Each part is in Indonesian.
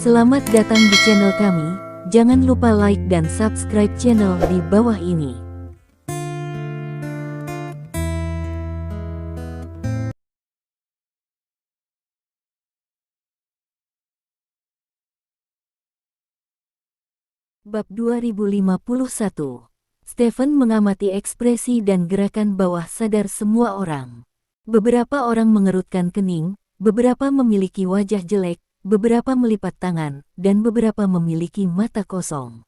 Selamat datang di channel kami, jangan lupa like dan subscribe channel di bawah ini. Bab 2051. Stephen mengamati ekspresi dan gerakan bawah sadar semua orang. Beberapa orang mengerutkan kening, beberapa memiliki wajah jelek, beberapa melipat tangan, dan beberapa memiliki mata kosong.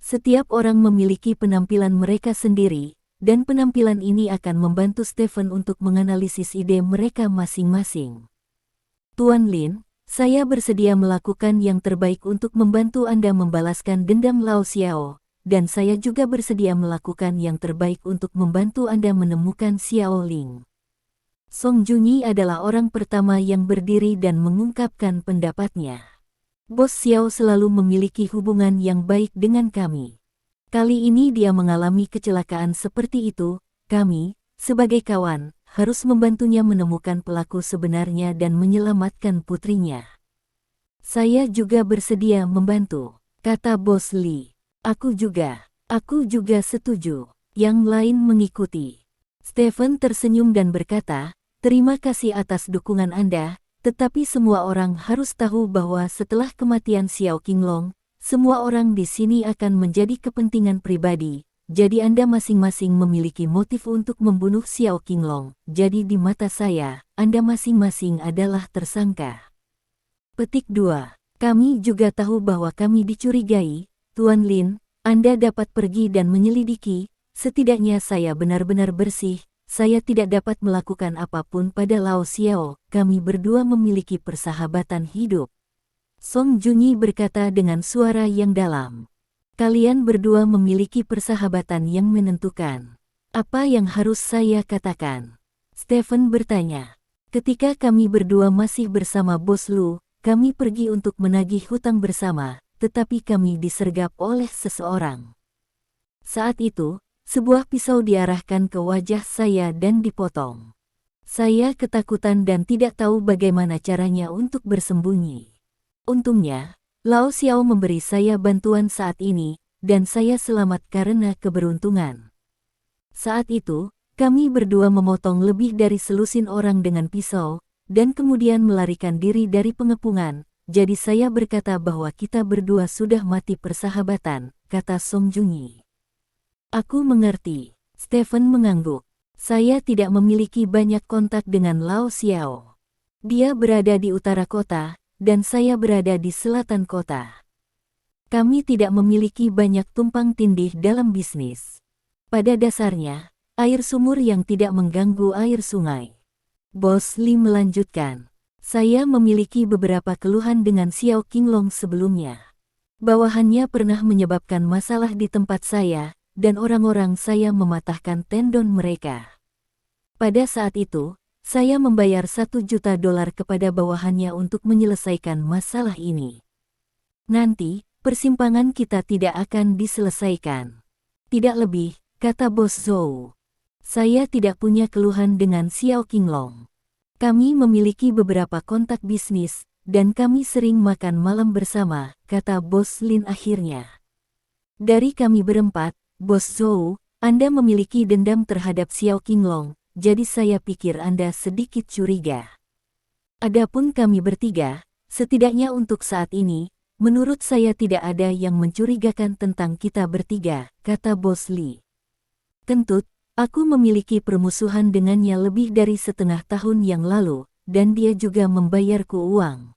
Setiap orang memiliki penampilan mereka sendiri, dan penampilan ini akan membantu Stephen untuk menganalisis ide mereka masing-masing. Tuan Lin, saya bersedia melakukan yang terbaik untuk membantu Anda membalaskan dendam Lao Xiao, dan saya juga bersedia melakukan yang terbaik untuk membantu Anda menemukan Xiao Ling. Song Junyi adalah orang pertama yang berdiri dan mengungkapkan pendapatnya. Bos Xiao selalu memiliki hubungan yang baik dengan kami. Kali ini dia mengalami kecelakaan seperti itu, kami, sebagai kawan, harus membantunya menemukan pelaku sebenarnya dan menyelamatkan putrinya. Saya juga bersedia membantu, kata Bos Li. Aku juga setuju. Yang lain mengikuti. Stephen tersenyum dan berkata, terima kasih atas dukungan Anda, tetapi semua orang harus tahu bahwa setelah kematian Xiao Qinglong, semua orang di sini akan menjadi kepentingan pribadi. Jadi Anda masing-masing memiliki motif untuk membunuh Xiao Qinglong. Jadi di mata saya, Anda masing-masing adalah tersangka. Petik 2. Kami juga tahu bahwa kami dicurigai, Tuan Lin. Anda dapat pergi dan menyelidiki, setidaknya saya benar-benar bersih. Saya tidak dapat melakukan apapun pada Lao Xiao, kami berdua memiliki persahabatan hidup. Song Junyi berkata dengan suara yang dalam. Kalian berdua memiliki persahabatan yang menentukan. Apa yang harus saya katakan? Stephen bertanya. Ketika kami berdua masih bersama Bos Lu, kami pergi untuk menagih hutang bersama, tetapi kami disergap oleh seseorang. Saat itu, sebuah pisau diarahkan ke wajah saya dan dipotong. Saya ketakutan dan tidak tahu bagaimana caranya untuk bersembunyi. Untungnya, Lao Xiao memberi saya bantuan saat ini, dan saya selamat karena keberuntungan. Saat itu, kami berdua memotong lebih dari selusin orang dengan pisau, dan kemudian melarikan diri dari pengepungan. Jadi saya berkata bahwa kita berdua sudah mati persahabatan, kata Song Junyi. Aku mengerti. Stephen mengangguk. Saya tidak memiliki banyak kontak dengan Lao Xiao. Dia berada di utara kota, dan saya berada di selatan kota. Kami tidak memiliki banyak tumpang tindih dalam bisnis. Pada dasarnya, air sumur yang tidak mengganggu air sungai. Bos Li melanjutkan. Saya memiliki beberapa keluhan dengan Xiao Qinglong sebelumnya. Bawahannya pernah menyebabkan masalah di tempat saya, dan orang-orang saya mematahkan tendon mereka. Pada saat itu, saya membayar $1 juta kepada bawahannya untuk menyelesaikan masalah ini. Nanti, persimpangan kita tidak akan diselesaikan. Tidak lebih, kata Bos Zhou. Saya tidak punya keluhan dengan Xiao Qinglong. Kami memiliki beberapa kontak bisnis, dan kami sering makan malam bersama, kata Bos Lin akhirnya. Dari kami berempat, Bos Zhou, Anda memiliki dendam terhadap Xiao Qinglong, jadi saya pikir Anda sedikit curiga. Adapun kami bertiga, setidaknya untuk saat ini, menurut saya tidak ada yang mencurigakan tentang kita bertiga, kata Bos Li. Kentut, aku memiliki permusuhan dengannya lebih dari setengah tahun yang lalu, dan dia juga membayarku uang.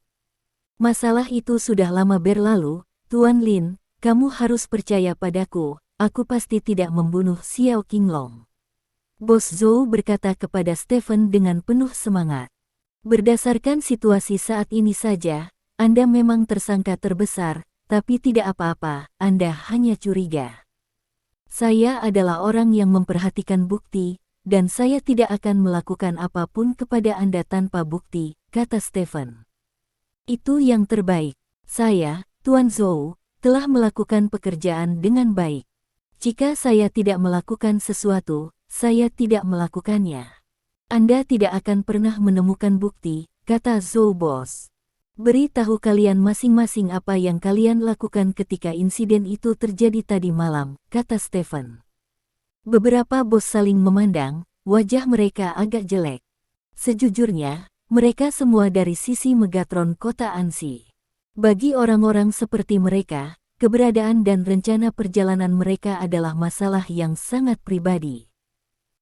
Masalah itu sudah lama berlalu, Tuan Lin, kamu harus percaya padaku, aku pasti tidak membunuh Xiao Qinglong. Bos Zhou berkata kepada Stephen dengan penuh semangat. Berdasarkan situasi saat ini saja, Anda memang tersangka terbesar, tapi tidak apa-apa, Anda hanya curiga. Saya adalah orang yang memperhatikan bukti, dan saya tidak akan melakukan apapun kepada Anda tanpa bukti, kata Stephen. Itu yang terbaik. Saya, Tuan Zhou, telah melakukan pekerjaan dengan baik. Jika saya tidak melakukan sesuatu, saya tidak melakukannya. Anda tidak akan pernah menemukan bukti, kata Zhou Bos. Beri tahu kalian masing-masing apa yang kalian lakukan ketika insiden itu terjadi tadi malam, kata Stephen. Beberapa bos saling memandang, wajah mereka agak jelek. Sejujurnya, mereka semua dari sisi Megatron kota Ansi. Bagi orang-orang seperti mereka, keberadaan dan rencana perjalanan mereka adalah masalah yang sangat pribadi.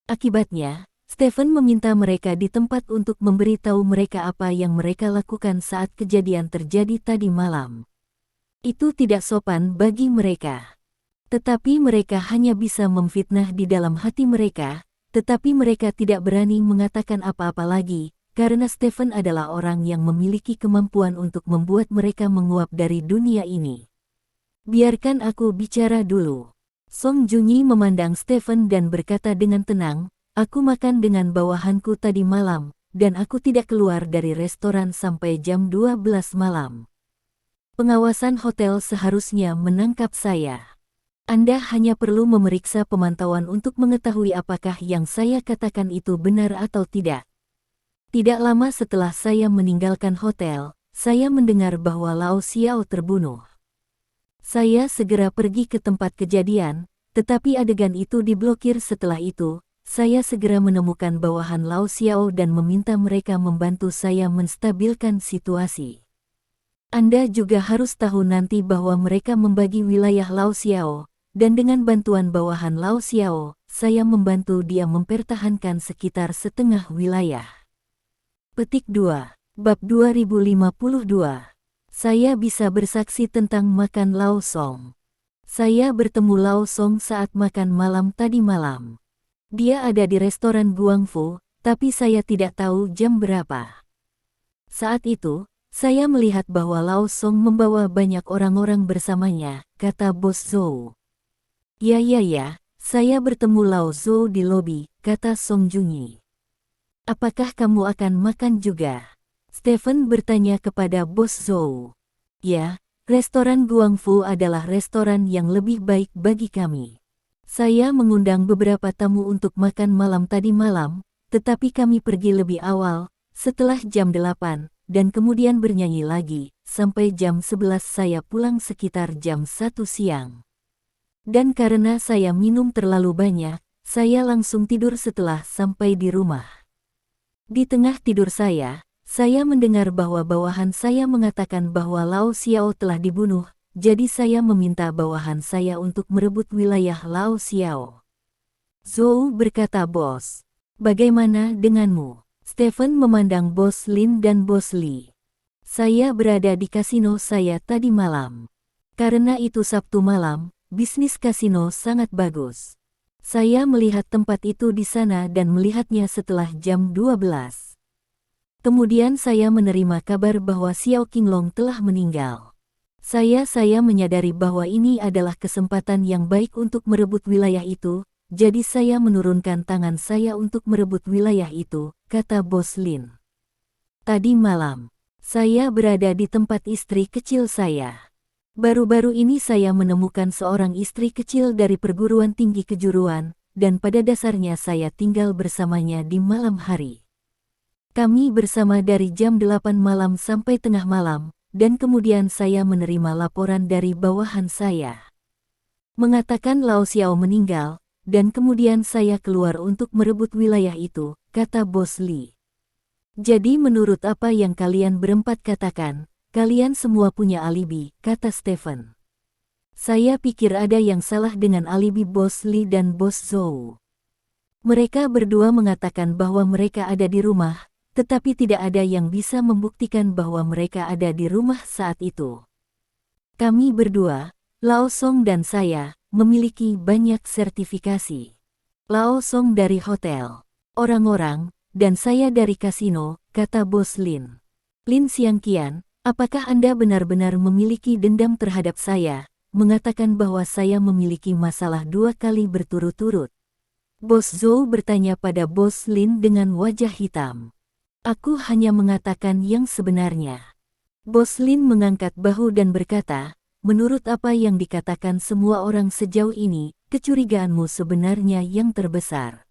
Akibatnya, Stephen meminta mereka di tempat untuk memberitahu mereka apa yang mereka lakukan saat kejadian terjadi tadi malam. Itu tidak sopan bagi mereka. Tetapi mereka hanya bisa memfitnah di dalam hati mereka, tetapi mereka tidak berani mengatakan apa-apa lagi, karena Stephen adalah orang yang memiliki kemampuan untuk membuat mereka menguap dari dunia ini. Biarkan aku bicara dulu. Song Junyi memandang Stephen dan berkata dengan tenang, aku makan dengan bawahanku tadi malam, dan aku tidak keluar dari restoran sampai jam 12 malam. Pengawasan hotel seharusnya menangkap saya. Anda hanya perlu memeriksa pemantauan untuk mengetahui apakah yang saya katakan itu benar atau tidak. Tidak lama setelah saya meninggalkan hotel, saya mendengar bahwa Lao Xiao terbunuh. Saya segera pergi ke tempat kejadian, tetapi adegan itu diblokir setelah itu. Saya segera menemukan bawahan Lao Xiao dan meminta mereka membantu saya menstabilkan situasi. Anda juga harus tahu nanti bahwa mereka membagi wilayah Lao Xiao, dan dengan bantuan bawahan Lao Xiao, saya membantu dia mempertahankan sekitar setengah wilayah. Petik 2. Bab 2052. Saya bisa bersaksi tentang makan Lao Song. Saya bertemu Lao Song saat makan malam tadi malam. Dia ada di restoran Guangfu, tapi saya tidak tahu jam berapa. Saat itu, saya melihat bahwa Lao Song membawa banyak orang-orang bersamanya, kata Bos Zhou. Ya, saya bertemu Lao Zhou di lobi, kata Song Junyi. Apakah kamu akan makan juga? Stephen bertanya kepada Bos Zhou. Ya, restoran Guangfu adalah restoran yang lebih baik bagi kami. Saya mengundang beberapa tamu untuk makan malam tadi malam, tetapi kami pergi lebih awal, setelah jam 8, dan kemudian bernyanyi lagi, sampai jam 11 saya pulang sekitar jam 1 siang. Dan karena saya minum terlalu banyak, saya langsung tidur setelah sampai di rumah. Di tengah tidur saya mendengar bahwa bawahan saya mengatakan bahwa Lao Xiao telah dibunuh, jadi saya meminta bawahan saya untuk merebut wilayah Lao Xiao. Zhou berkata, Bos. Bagaimana denganmu? Stephen memandang Bos Lin dan Bos Li. Saya berada di kasino saya tadi malam. Karena itu Sabtu malam, bisnis kasino sangat bagus. Saya melihat tempat itu di sana dan melihatnya setelah jam 12. Kemudian saya menerima kabar bahwa Xiao Qinglong telah meninggal. Saya menyadari bahwa ini adalah kesempatan yang baik untuk merebut wilayah itu, jadi saya menurunkan tangan saya untuk merebut wilayah itu, kata Bos Lin. Tadi malam, saya berada di tempat istri kecil saya. Baru-baru ini saya menemukan seorang istri kecil dari perguruan tinggi kejuruan, dan pada dasarnya saya tinggal bersamanya di malam hari. Kami bersama dari jam 8 malam sampai tengah malam, dan kemudian saya menerima laporan dari bawahan saya. Mengatakan Lao Xiao meninggal, dan kemudian saya keluar untuk merebut wilayah itu, kata Bos Li. Jadi menurut apa yang kalian berempat katakan, kalian semua punya alibi, kata Stephen. Saya pikir ada yang salah dengan alibi Bos Li dan Bos Zhou. Mereka berdua mengatakan bahwa mereka ada di rumah, tetapi tidak ada yang bisa membuktikan bahwa mereka ada di rumah saat itu. Kami berdua, Lao Song dan saya, memiliki banyak sertifikasi. Lao Song dari hotel, orang-orang, dan saya dari kasino, kata Bos Lin. Lin Xiangqian, apakah Anda benar-benar memiliki dendam terhadap saya, mengatakan bahwa saya memiliki masalah 2 kali berturut-turut? Bos Zhou bertanya pada Bos Lin dengan wajah hitam. Aku hanya mengatakan yang sebenarnya. Bos Lin mengangkat bahu dan berkata, menurut apa yang dikatakan semua orang sejauh ini, kecurigaanmu sebenarnya yang terbesar.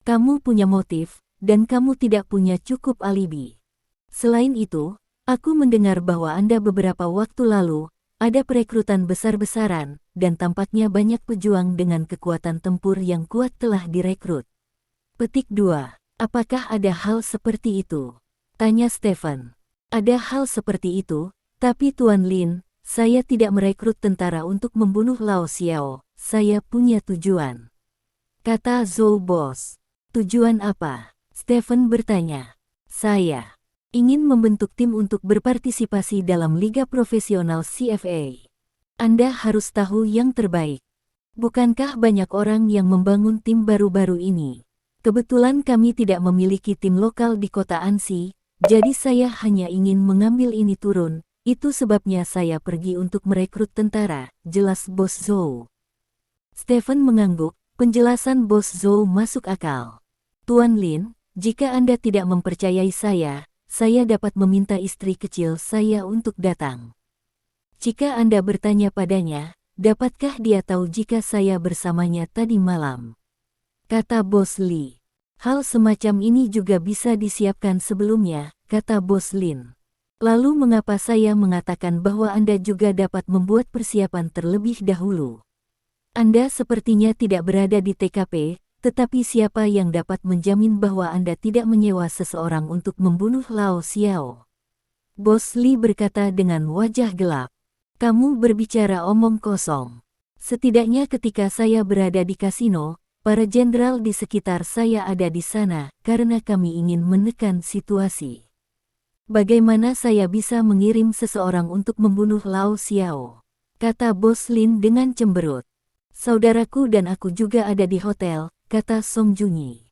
Kamu punya motif, dan kamu tidak punya cukup alibi. Selain itu, Aku mendengar bahwa Anda beberapa waktu lalu ada perekrutan besar-besaran, dan tampaknya banyak pejuang dengan kekuatan tempur yang kuat telah direkrut. Petik 2. Apakah ada hal seperti itu? Tanya Stephen. Ada hal seperti itu, tapi Tuan Lin, saya tidak merekrut tentara untuk membunuh Lao Xiao, saya punya tujuan. Kata Zhou Bos. Tujuan apa? Stephen bertanya. Saya ingin membentuk tim untuk berpartisipasi dalam liga profesional CFA. Anda harus tahu yang terbaik. Bukankah banyak orang yang membangun tim baru-baru ini? Kebetulan kami tidak memiliki tim lokal di kota Ansi, jadi saya hanya ingin mengambil ini turun. Itu sebabnya saya pergi untuk merekrut tentara, jelas Bos Zhou. Stephen mengangguk, penjelasan Bos Zhou masuk akal. Tuan Lin, jika Anda tidak mempercayai saya dapat meminta istri kecil saya untuk datang. Jika Anda bertanya padanya, dapatkah dia tahu jika saya bersamanya tadi malam? Kata Bos Li. Hal semacam ini juga bisa disiapkan sebelumnya, kata Bos Lin. Lalu mengapa saya mengatakan bahwa Anda juga dapat membuat persiapan terlebih dahulu? Anda sepertinya tidak berada di TKP, tetapi siapa yang dapat menjamin bahwa Anda tidak menyewa seseorang untuk membunuh Lao Xiao? Bos Li berkata dengan wajah gelap. Kamu berbicara omong kosong. Setidaknya ketika saya berada di kasino, para jenderal di sekitar saya ada di sana karena kami ingin menekan situasi. Bagaimana saya bisa mengirim seseorang untuk membunuh Lao Xiao? Kata Bos Lin dengan cemberut. Saudaraku dan aku juga ada di hotel, kata Song Junyi.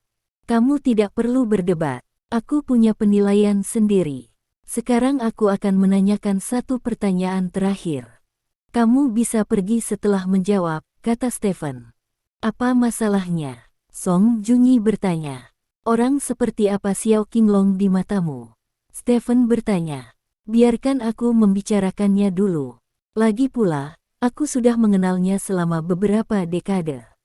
Kamu tidak perlu berdebat. Aku punya penilaian sendiri. Sekarang aku akan menanyakan satu pertanyaan terakhir. Kamu bisa pergi setelah menjawab, kata Stephen. Apa masalahnya? Song Junyi bertanya. Orang seperti apa Xiao Qinglong di matamu? Stephen bertanya. Biarkan aku membicarakannya dulu. Lagi pula, aku sudah mengenalnya selama beberapa dekade.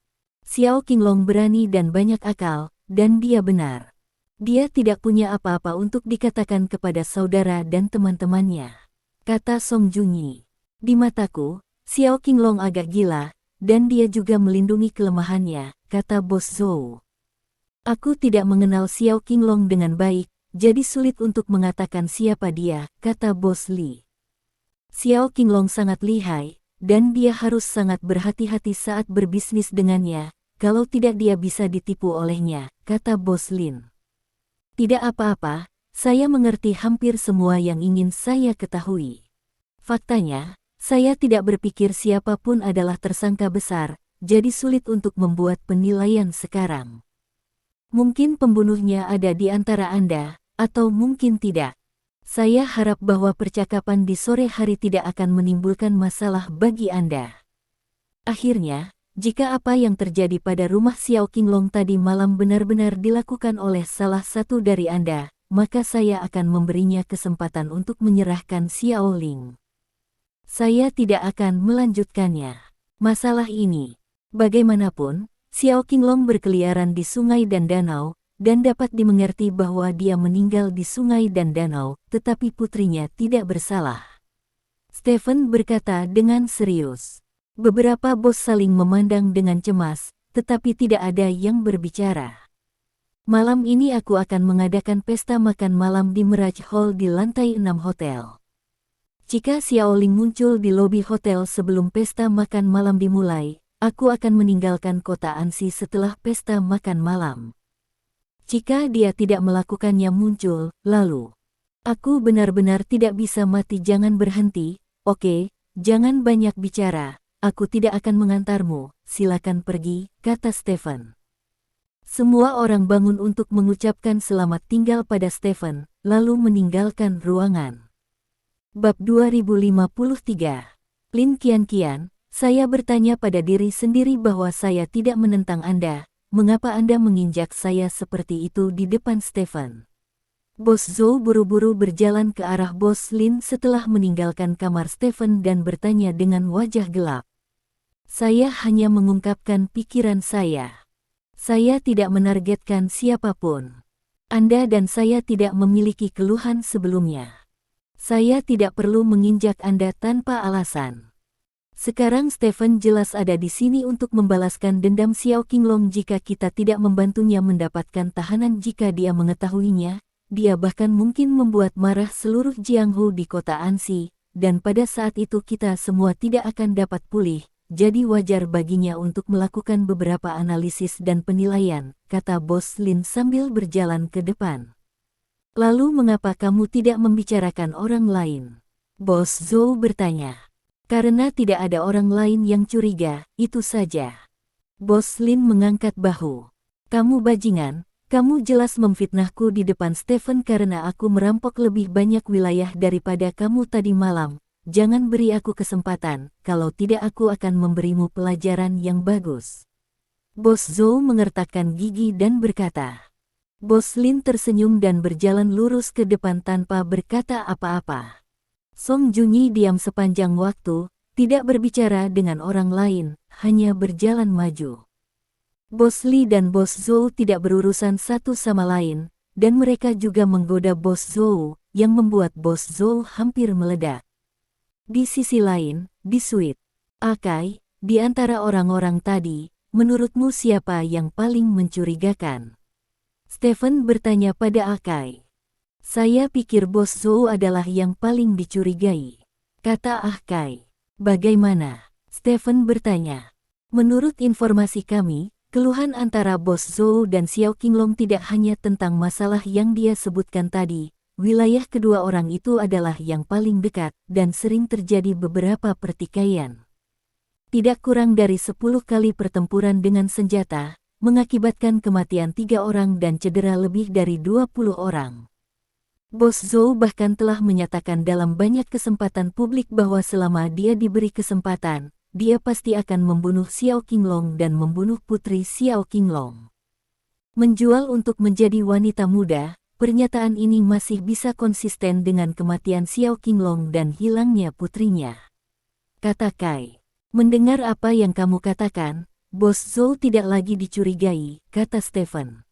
Xiao Qinglong berani dan banyak akal, dan dia benar. Dia tidak punya apa-apa untuk dikatakan kepada saudara dan teman-temannya. Kata Song Junyi. Di mataku, Xiao Qinglong agak gila, dan dia juga melindungi kelemahannya, kata Bos Zhou. Aku tidak mengenal Xiao Qinglong dengan baik, jadi sulit untuk mengatakan siapa dia, kata Bos Li. Xiao Qinglong sangat lihai, dan dia harus sangat berhati-hati saat berbisnis dengannya, kalau tidak dia bisa ditipu olehnya, kata Bos Lin. Tidak apa-apa, saya mengerti hampir semua yang ingin saya ketahui. Faktanya, saya tidak berpikir siapapun adalah tersangka besar, jadi sulit untuk membuat penilaian sekarang. Mungkin pembunuhnya ada di antara Anda, atau mungkin tidak. Saya harap bahwa percakapan di sore hari tidak akan menimbulkan masalah bagi Anda. Akhirnya, jika apa yang terjadi pada rumah Xiao Qinglong tadi malam benar-benar dilakukan oleh salah satu dari Anda, maka saya akan memberinya kesempatan untuk menyerahkan Xiao Ling. Saya tidak akan melanjutkannya. Masalah ini, bagaimanapun, Xiao Qinglong berkeliaran di sungai dan danau, dan dapat dimengerti bahwa dia meninggal di sungai dan danau, tetapi putrinya tidak bersalah. Stephen berkata dengan serius. Beberapa bos saling memandang dengan cemas, tetapi tidak ada yang berbicara. Malam ini aku akan mengadakan pesta makan malam di Mirage Hall di lantai 6 hotel. Jika Xiao Ling muncul di lobi hotel sebelum pesta makan malam dimulai, aku akan meninggalkan kota Ansi setelah pesta makan malam. Jika dia tidak melakukannya muncul, lalu aku benar-benar tidak bisa mati. Jangan berhenti, oke, jangan banyak bicara, aku tidak akan mengantarmu, silakan pergi, kata Stephen. Semua orang bangun untuk mengucapkan selamat tinggal pada Stephen, lalu meninggalkan ruangan. Bab 2053. Lin Qianqian, saya bertanya pada diri sendiri bahwa saya tidak menentang Anda, mengapa Anda menginjak saya seperti itu di depan Stephen? Bos Zhou buru-buru berjalan ke arah Bos Lin setelah meninggalkan kamar Stephen dan bertanya dengan wajah gelap. Saya hanya mengungkapkan pikiran saya. Saya tidak menargetkan siapapun. Anda dan saya tidak memiliki keluhan sebelumnya. Saya tidak perlu menginjak Anda tanpa alasan. Sekarang Stephen jelas ada di sini untuk membalaskan dendam Xiao Qinglong jika kita tidak membantunya mendapatkan tahanan jika dia mengetahuinya. Dia bahkan mungkin membuat marah seluruh Jianghu di kota Anxi, dan pada saat itu kita semua tidak akan dapat pulih. Jadi wajar baginya untuk melakukan beberapa analisis dan penilaian, kata Bos Lin sambil berjalan ke depan. Lalu mengapa kamu tidak membicarakan orang lain? Bos Zhou bertanya. Karena tidak ada orang lain yang curiga, itu saja. Bos Lin mengangkat bahu. Kamu bajingan, kamu jelas memfitnahku di depan Stephen karena aku merampok lebih banyak wilayah daripada kamu tadi malam. Jangan beri aku kesempatan, kalau tidak aku akan memberimu pelajaran yang bagus. Bos Zhou mengertakkan gigi dan berkata. Bos Lin tersenyum dan berjalan lurus ke depan tanpa berkata apa-apa. Song Junyi diam sepanjang waktu, tidak berbicara dengan orang lain, hanya berjalan maju. Bos Li dan Bos Zhou tidak berurusan satu sama lain, dan mereka juga menggoda Bos Zhou, yang membuat Bos Zhou hampir meledak. Di sisi lain, di suite Akai, di antara orang-orang tadi, menurutmu siapa yang paling mencurigakan? Stephen bertanya pada Akai. Saya pikir Bos Zhou adalah yang paling dicurigai, kata Akai. Bagaimana? Stephen bertanya. Menurut informasi kami, keluhan antara Bos Zhou dan Xiao Qinglong tidak hanya tentang masalah yang dia sebutkan tadi. Wilayah kedua orang itu adalah yang paling dekat dan sering terjadi beberapa pertikaian. Tidak kurang dari 10 kali pertempuran dengan senjata, mengakibatkan kematian 3 orang dan cedera lebih dari 20 orang. Bos Zhou bahkan telah menyatakan dalam banyak kesempatan publik bahwa selama dia diberi kesempatan, dia pasti akan membunuh Xiao Qinglong dan membunuh putri Xiao Qinglong. Menjual untuk menjadi wanita muda, pernyataan ini masih bisa konsisten dengan kematian Xiao Qinglong dan hilangnya putrinya. Kata Kai. Mendengar apa yang kamu katakan, Bos Zhou tidak lagi dicurigai, kata Stephen.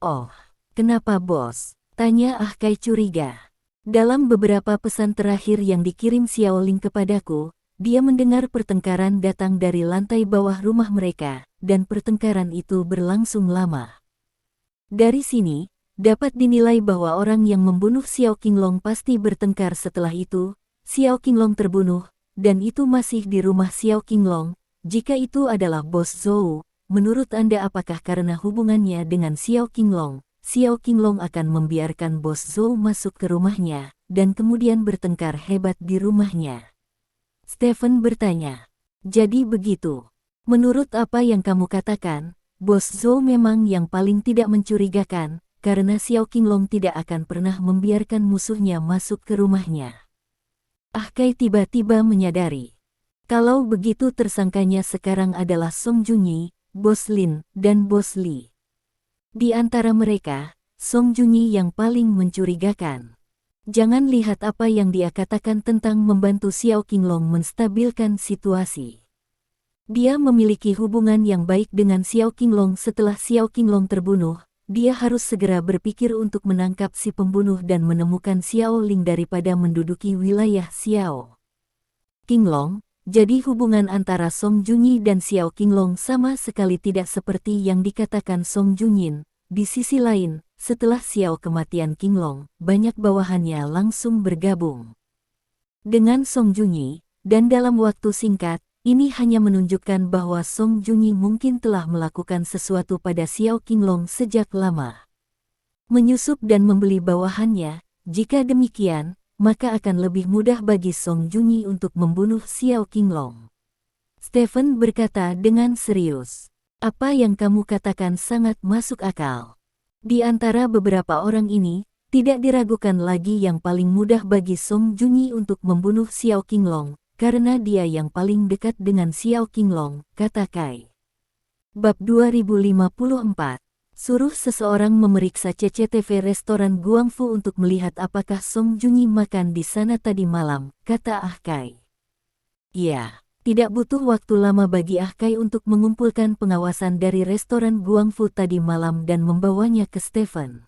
Oh, kenapa bos? Tanya Kai curiga. Dalam beberapa pesan terakhir yang dikirim Xiao Ling kepadaku, dia mendengar pertengkaran datang dari lantai bawah rumah mereka, dan pertengkaran itu berlangsung lama. Dari sini, dapat dinilai bahwa orang yang membunuh Xiao Qinglong pasti bertengkar setelah itu, Xiao Qinglong terbunuh, dan itu masih di rumah Xiao Qinglong. Jika itu adalah Bos Zhou, menurut Anda apakah karena hubungannya dengan Xiao Qinglong, Xiao Qinglong akan membiarkan Bos Zhou masuk ke rumahnya, dan kemudian bertengkar hebat di rumahnya? Stephen bertanya. Jadi begitu. Menurut apa yang kamu katakan, Bos Zhou memang yang paling tidak mencurigakan, karena Xiao Qinglong tidak akan pernah membiarkan musuhnya masuk ke rumahnya. Kai tiba-tiba menyadari. Kalau begitu tersangkanya sekarang adalah Song Junyi, Bos Lin, dan Bos Li. Di antara mereka, Song Junyi yang paling mencurigakan. Jangan lihat apa yang dia katakan tentang membantu Xiao Qinglong menstabilkan situasi. Dia memiliki hubungan yang baik dengan Xiao Qinglong setelah Xiao Qinglong terbunuh. Dia harus segera berpikir untuk menangkap si pembunuh dan menemukan Xiao Ling daripada menduduki wilayah Xiao Qinglong. Jadi hubungan antara Song Junyi dan Xiao Qinglong sama sekali tidak seperti yang dikatakan Song Junyin. Di sisi lain, setelah Xiao kematian Qinglong, banyak bawahannya langsung bergabung dengan Song Junyi, dan dalam waktu singkat, ini hanya menunjukkan bahwa Song Junyi mungkin telah melakukan sesuatu pada Xiao Qinglong sejak lama. Menyusup dan membeli bawahannya, jika demikian, maka akan lebih mudah bagi Song Junyi untuk membunuh Xiao Qinglong. Stephen berkata dengan serius. Apa yang kamu katakan sangat masuk akal. Di antara beberapa orang ini, tidak diragukan lagi yang paling mudah bagi Song Junyi untuk membunuh Xiao Qinglong, karena dia yang paling dekat dengan Xiao Qinglong, kata Kai. Bab 2054. Suruh seseorang memeriksa CCTV restoran Guangfu untuk melihat apakah Song Junyi makan di sana tadi malam, kata Kai. Ya, tidak butuh waktu lama bagi Kai untuk mengumpulkan pengawasan dari restoran Guangfu tadi malam dan membawanya ke Stephen.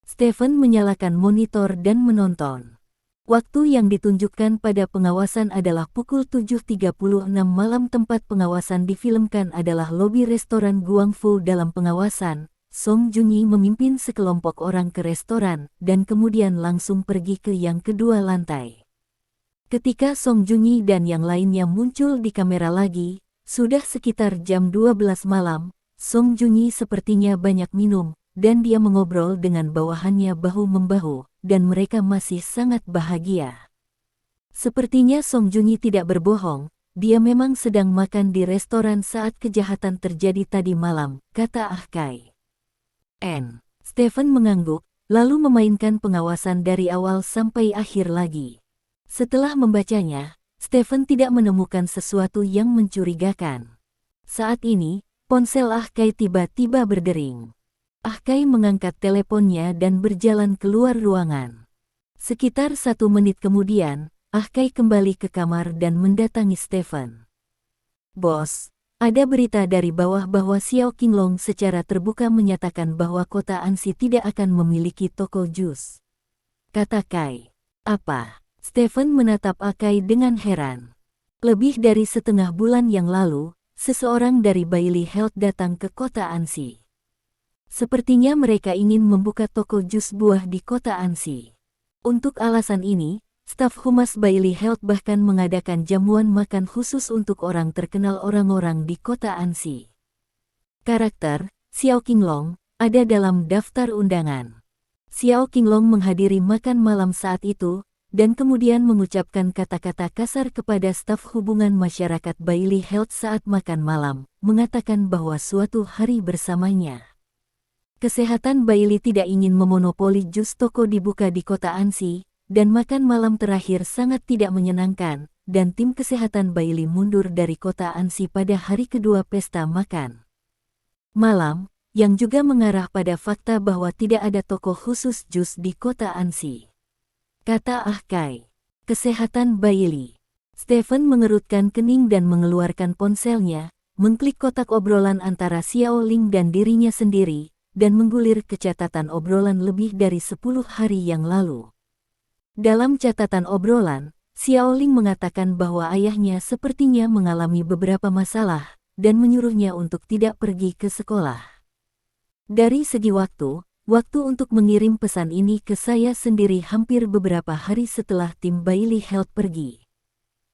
Stephen menyalakan monitor dan menonton. Waktu yang ditunjukkan pada pengawasan adalah pukul 7.36 malam. Tempat pengawasan difilmkan adalah lobi restoran Guangfu. Dalam pengawasan, Song Junyi memimpin sekelompok orang ke restoran dan kemudian langsung pergi ke yang kedua lantai. Ketika Song Junyi dan yang lainnya muncul di kamera lagi, sudah sekitar jam 12 malam. Song Junyi sepertinya banyak minum, dan dia mengobrol dengan bawahannya bahu-membahu, dan mereka masih sangat bahagia. Sepertinya Song Junyi tidak berbohong, dia memang sedang makan di restoran saat kejahatan terjadi tadi malam, kata Ah Kai. Stephen mengangguk, lalu memainkan pengawasan dari awal sampai akhir lagi. Setelah membacanya, Stephen tidak menemukan sesuatu yang mencurigakan. Saat ini, ponsel Ah Kai tiba-tiba berdering. Ah Kai mengangkat teleponnya dan berjalan keluar ruangan. Sekitar 1 menit kemudian, Ah Kai kembali ke kamar dan mendatangi Stephen. "Bos, ada berita dari bawah bahwa Xiao Qinglong secara terbuka menyatakan bahwa kota Ansi tidak akan memiliki toko jus," kata Kai. "Apa?" Stephen menatap Ah Kai dengan heran. Lebih dari setengah bulan yang lalu, seseorang dari Bailey Health datang ke kota Ansi. Sepertinya mereka ingin membuka toko jus buah di kota Ansi. Untuk alasan ini, staf humas Bailey Health bahkan mengadakan jamuan makan khusus untuk orang terkenal orang-orang di kota Ansi. Karakter, Xiao Qinglong, ada dalam daftar undangan. Xiao Qinglong menghadiri makan malam saat itu, dan kemudian mengucapkan kata-kata kasar kepada staf hubungan masyarakat Bailey Health saat makan malam, mengatakan bahwa suatu hari bersamanya. Kesehatan Bailey tidak ingin memonopoli jus toko dibuka di kota Ansi, dan makan malam terakhir sangat tidak menyenangkan, dan tim kesehatan Bailey mundur dari kota Ansi pada hari kedua pesta makan malam, yang juga mengarah pada fakta bahwa tidak ada toko khusus jus di kota Ansi. Kata Ah Kai. Kesehatan Bailey. Stephen mengerutkan kening dan mengeluarkan ponselnya, mengklik kotak obrolan antara Xiao Ling dan dirinya sendiri, dan menggulir ke catatan obrolan lebih dari 10 hari yang lalu. Dalam catatan obrolan, Xiao Ling mengatakan bahwa ayahnya sepertinya mengalami beberapa masalah, dan menyuruhnya untuk tidak pergi ke sekolah. Dari segi waktu untuk mengirim pesan ini ke saya sendiri hampir beberapa hari setelah tim Bailey Health pergi.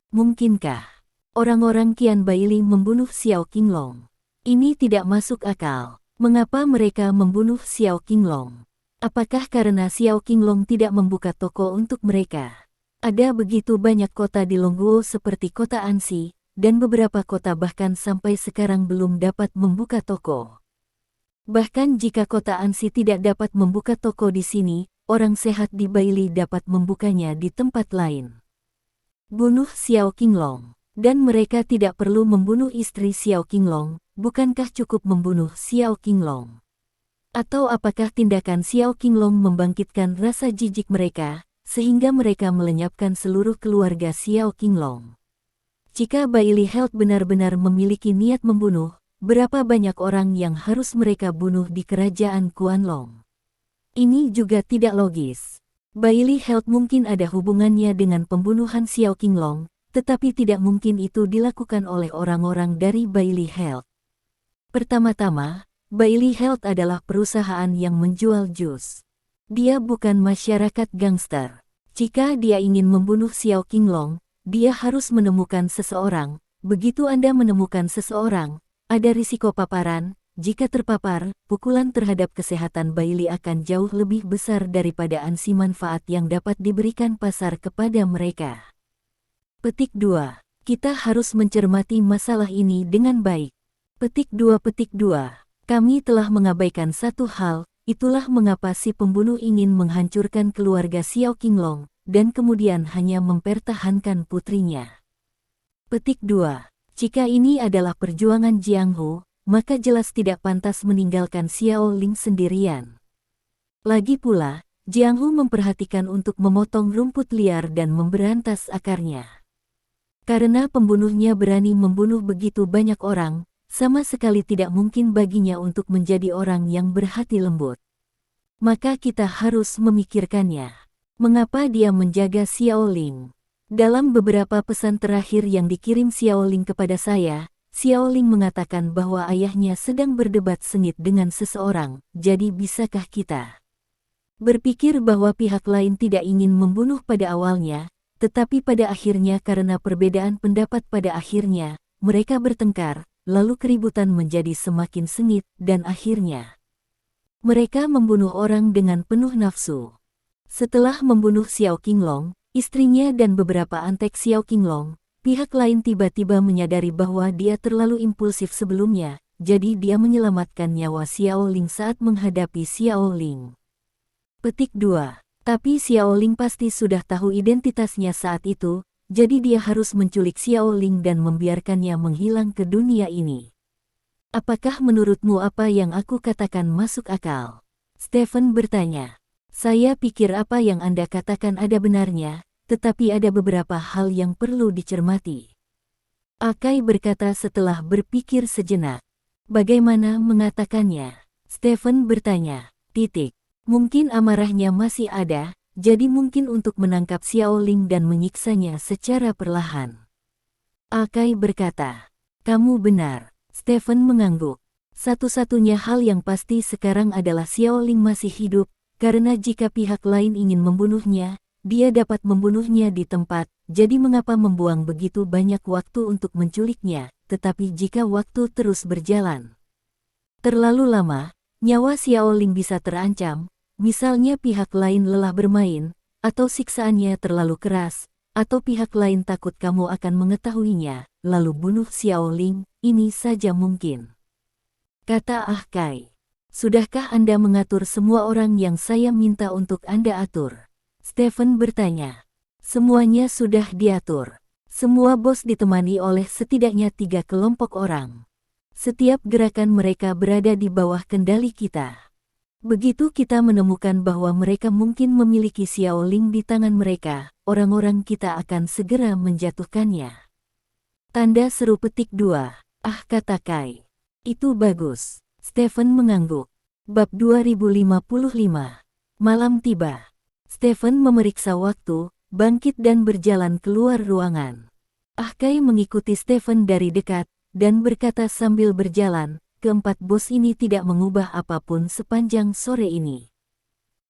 Mungkinkah orang-orang Qian Bailey membunuh Xiao Qinglong? Ini tidak masuk akal. Mengapa mereka membunuh Xiao Qinglong? Apakah karena Xiao Qinglong tidak membuka toko untuk mereka? Ada begitu banyak kota di Longguo seperti kota Ansi, dan beberapa kota bahkan sampai sekarang belum dapat membuka toko. Bahkan jika kota Ansi tidak dapat membuka toko di sini, orang sehat di Bailey dapat membukanya di tempat lain. Bunuh Xiao Qinglong. Dan mereka tidak perlu membunuh istri Xiao Qinglong, bukankah cukup membunuh Xiao Qinglong? Atau apakah tindakan Xiao Qinglong membangkitkan rasa jijik mereka, sehingga mereka melenyapkan seluruh keluarga Xiao Qinglong? Jika Bailey Health benar-benar memiliki niat membunuh, berapa banyak orang yang harus mereka bunuh di kerajaan Quanlong? Ini juga tidak logis. Bailey Health mungkin ada hubungannya dengan pembunuhan Xiao Qinglong, tetapi tidak mungkin itu dilakukan oleh orang-orang dari Bailey Health. Pertama-tama, Bailey Health adalah perusahaan yang menjual jus. Dia bukan masyarakat gangster. Jika dia ingin membunuh Xiao Qinglong, dia harus menemukan seseorang. Begitu Anda menemukan seseorang, ada risiko paparan. Jika terpapar, pukulan terhadap kesehatan Bailey akan jauh lebih besar daripada ansi manfaat yang dapat diberikan pasar kepada mereka. Petik 2. Kita harus mencermati masalah ini dengan baik. Petik 2. Kami telah mengabaikan satu hal, itulah mengapa si pembunuh ingin menghancurkan keluarga Xiao Qinglong, dan kemudian hanya mempertahankan putrinya. Petik 2. Jika ini adalah perjuangan Jiang Hu, maka jelas tidak pantas meninggalkan Xiao Ling sendirian. Lagi pula, Jiang Hu memperhatikan untuk memotong rumput liar dan memberantas akarnya. Karena pembunuhnya berani membunuh begitu banyak orang, sama sekali tidak mungkin baginya untuk menjadi orang yang berhati lembut. Maka kita harus memikirkannya. Mengapa dia menjaga Xiao Ling? Dalam beberapa pesan terakhir yang dikirim Xiao Ling kepada saya, Xiao Ling mengatakan bahwa ayahnya sedang berdebat sengit dengan seseorang, jadi bisakah kita berpikir bahwa pihak lain tidak ingin membunuh pada awalnya, tetapi pada akhirnya karena perbedaan pendapat pada akhirnya, mereka bertengkar, lalu keributan menjadi semakin sengit, dan akhirnya mereka membunuh orang dengan penuh nafsu. Setelah membunuh Xiao Qinglong, istrinya dan beberapa antek Xiao Qinglong, pihak lain tiba-tiba menyadari bahwa dia terlalu impulsif sebelumnya, jadi dia menyelamatkan nyawa Xiao Ling saat menghadapi Xiao Ling. Petik 2. Tapi Xiao Ling pasti sudah tahu identitasnya saat itu, jadi dia harus menculik Xiao Ling dan membiarkannya menghilang ke dunia ini. Apakah menurutmu apa yang aku katakan masuk akal? Stephen bertanya. Saya pikir apa yang Anda katakan ada benarnya, tetapi ada beberapa hal yang perlu dicermati. Akai berkata setelah berpikir sejenak. Bagaimana mengatakannya? Stephen bertanya. Mungkin amarahnya masih ada, jadi mungkin untuk menangkap Xiao Ling dan menyiksanya secara perlahan. Akai berkata. Kamu benar. Stephen mengangguk. Satu-satunya hal yang pasti sekarang adalah Xiao Ling masih hidup, karena jika pihak lain ingin membunuhnya, dia dapat membunuhnya di tempat, jadi mengapa membuang begitu banyak waktu untuk menculiknya, tetapi jika waktu terus berjalan terlalu lama, nyawa Xiao Ling bisa terancam, misalnya pihak lain lelah bermain, atau siksaannya terlalu keras, atau pihak lain takut kamu akan mengetahuinya, lalu bunuh Xiao Ling, ini saja mungkin. Kata Kai. Sudahkah Anda mengatur semua orang yang saya minta untuk Anda atur? Stephen bertanya. Semuanya sudah diatur. Semua bos ditemani oleh setidaknya 3 kelompok orang. Setiap gerakan mereka berada di bawah kendali kita. Begitu kita menemukan bahwa mereka mungkin memiliki Xiao Ling di tangan mereka, orang-orang kita akan segera menjatuhkannya. Tanda seru petik 2. Kata Kai. Itu bagus. Stephen mengangguk. Bab 2055. Malam tiba. Stephen memeriksa waktu, bangkit dan berjalan keluar ruangan. Kai mengikuti Stephen dari dekat, dan berkata sambil berjalan, keempat bos ini tidak mengubah apapun sepanjang sore ini.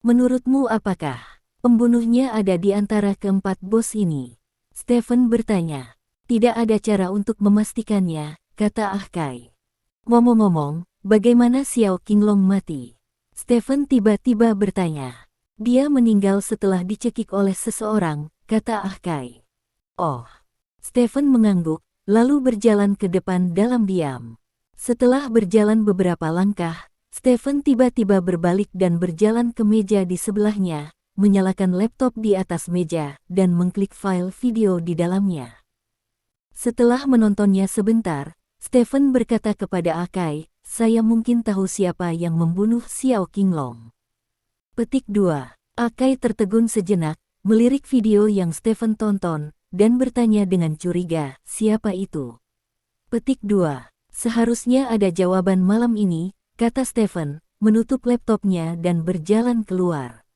Menurutmu apakah pembunuhnya ada di antara keempat bos ini? Stephen bertanya. Tidak ada cara untuk memastikannya, kata Kai. Ngomong-ngomong, bagaimana Xiao Qinglong mati? Stephen tiba-tiba bertanya. Dia meninggal setelah dicekik oleh seseorang, kata Kai. Oh. Stephen mengangguk, lalu berjalan ke depan dalam diam. Setelah berjalan beberapa langkah, Stephen tiba-tiba berbalik dan berjalan ke meja di sebelahnya, menyalakan laptop di atas meja, dan mengklik file video di dalamnya. Setelah menontonnya sebentar, Stephen berkata kepada Kai, saya mungkin tahu siapa yang membunuh Xiao Qinglong. Petik 2. Kai tertegun sejenak, melirik video yang Stephen tonton, dan bertanya dengan curiga, siapa itu? Petik 2. Seharusnya ada jawaban malam ini, kata Stephen, menutup laptopnya dan berjalan keluar.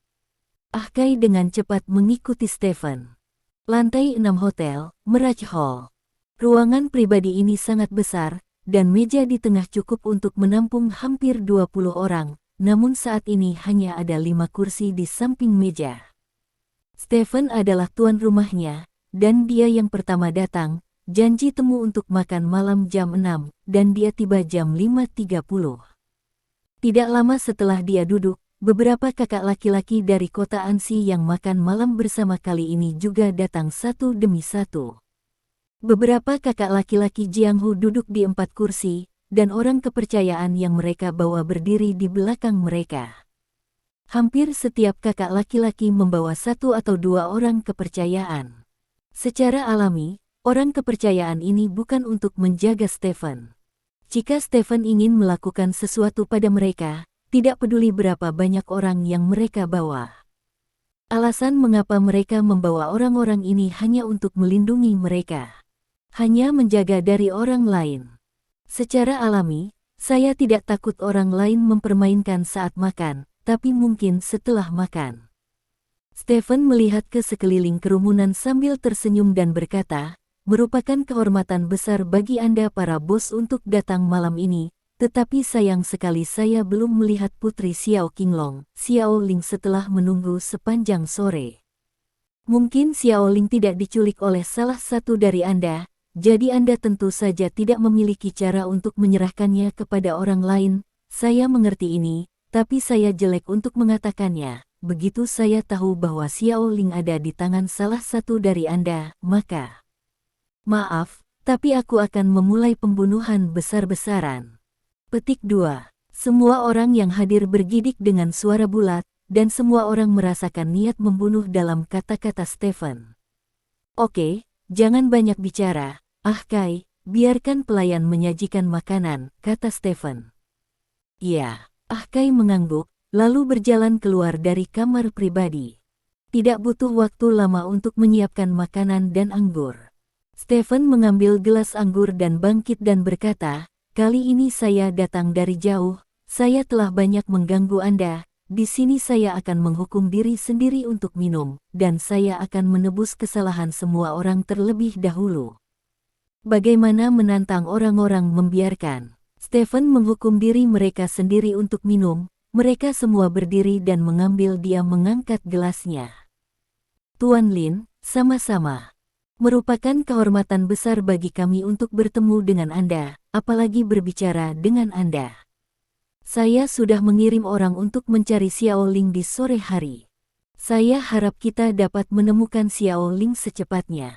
Kai dengan cepat mengikuti Stephen. Lantai 6 hotel, Mirage Hall. Ruangan pribadi ini sangat besar, dan meja di tengah cukup untuk menampung hampir 20 orang, namun saat ini hanya ada 5 kursi di samping meja. Stephen adalah tuan rumahnya, dan dia yang pertama datang, janji temu untuk makan malam jam 6, dan dia tiba jam 5.30. Tidak lama setelah dia duduk, beberapa kakak laki-laki dari kota Ansi yang makan malam bersama kali ini juga datang satu demi satu. Beberapa kakak laki-laki Jianghu duduk di 4 kursi, dan orang kepercayaan yang mereka bawa berdiri di belakang mereka. Hampir setiap kakak laki-laki membawa 1 atau 2 orang kepercayaan. Secara alami, orang kepercayaan ini bukan untuk menjaga Stephen. Jika Stephen ingin melakukan sesuatu pada mereka, tidak peduli berapa banyak orang yang mereka bawa. Alasan mengapa mereka membawa orang-orang ini hanya untuk melindungi mereka. Hanya menjaga dari orang lain. Secara alami, saya tidak takut orang lain mempermainkan saat makan, tapi mungkin setelah makan. Stephen melihat ke sekeliling kerumunan sambil tersenyum dan berkata, merupakan kehormatan besar bagi Anda para bos untuk datang malam ini, tetapi sayang sekali saya belum melihat Putri Xiao Qinglong, Xiao Ling setelah menunggu sepanjang sore. Mungkin Xiao Ling tidak diculik oleh salah satu dari Anda, jadi Anda tentu saja tidak memiliki cara untuk menyerahkannya kepada orang lain. Saya mengerti ini, tapi saya jelek untuk mengatakannya. Begitu saya tahu bahwa Xiao Ling ada di tangan salah satu dari Anda, maka... Maaf, tapi aku akan memulai pembunuhan besar-besaran. Petik 2. Semua orang yang hadir bergidik dengan suara bulat, dan semua orang merasakan niat membunuh dalam kata-kata Stephen. Oke, jangan banyak bicara, Kai, biarkan pelayan menyajikan makanan, kata Stephen. Iya, Kai mengangguk, lalu berjalan keluar dari kamar pribadi. Tidak butuh waktu lama untuk menyiapkan makanan dan anggur. Stephen mengambil gelas anggur dan bangkit dan berkata, kali ini saya datang dari jauh, saya telah banyak mengganggu Anda, di sini saya akan menghukum diri sendiri untuk minum, dan saya akan menebus kesalahan semua orang terlebih dahulu. Bagaimana menantang orang-orang membiarkan Stephen menghukum diri mereka sendiri untuk minum? Mereka semua berdiri dan mengambil dia mengangkat gelasnya. Tuan Lin, sama-sama. Merupakan kehormatan besar bagi kami untuk bertemu dengan Anda, apalagi berbicara dengan Anda. Saya sudah mengirim orang untuk mencari Xiao Ling di sore hari. Saya harap kita dapat menemukan Xiao Ling secepatnya.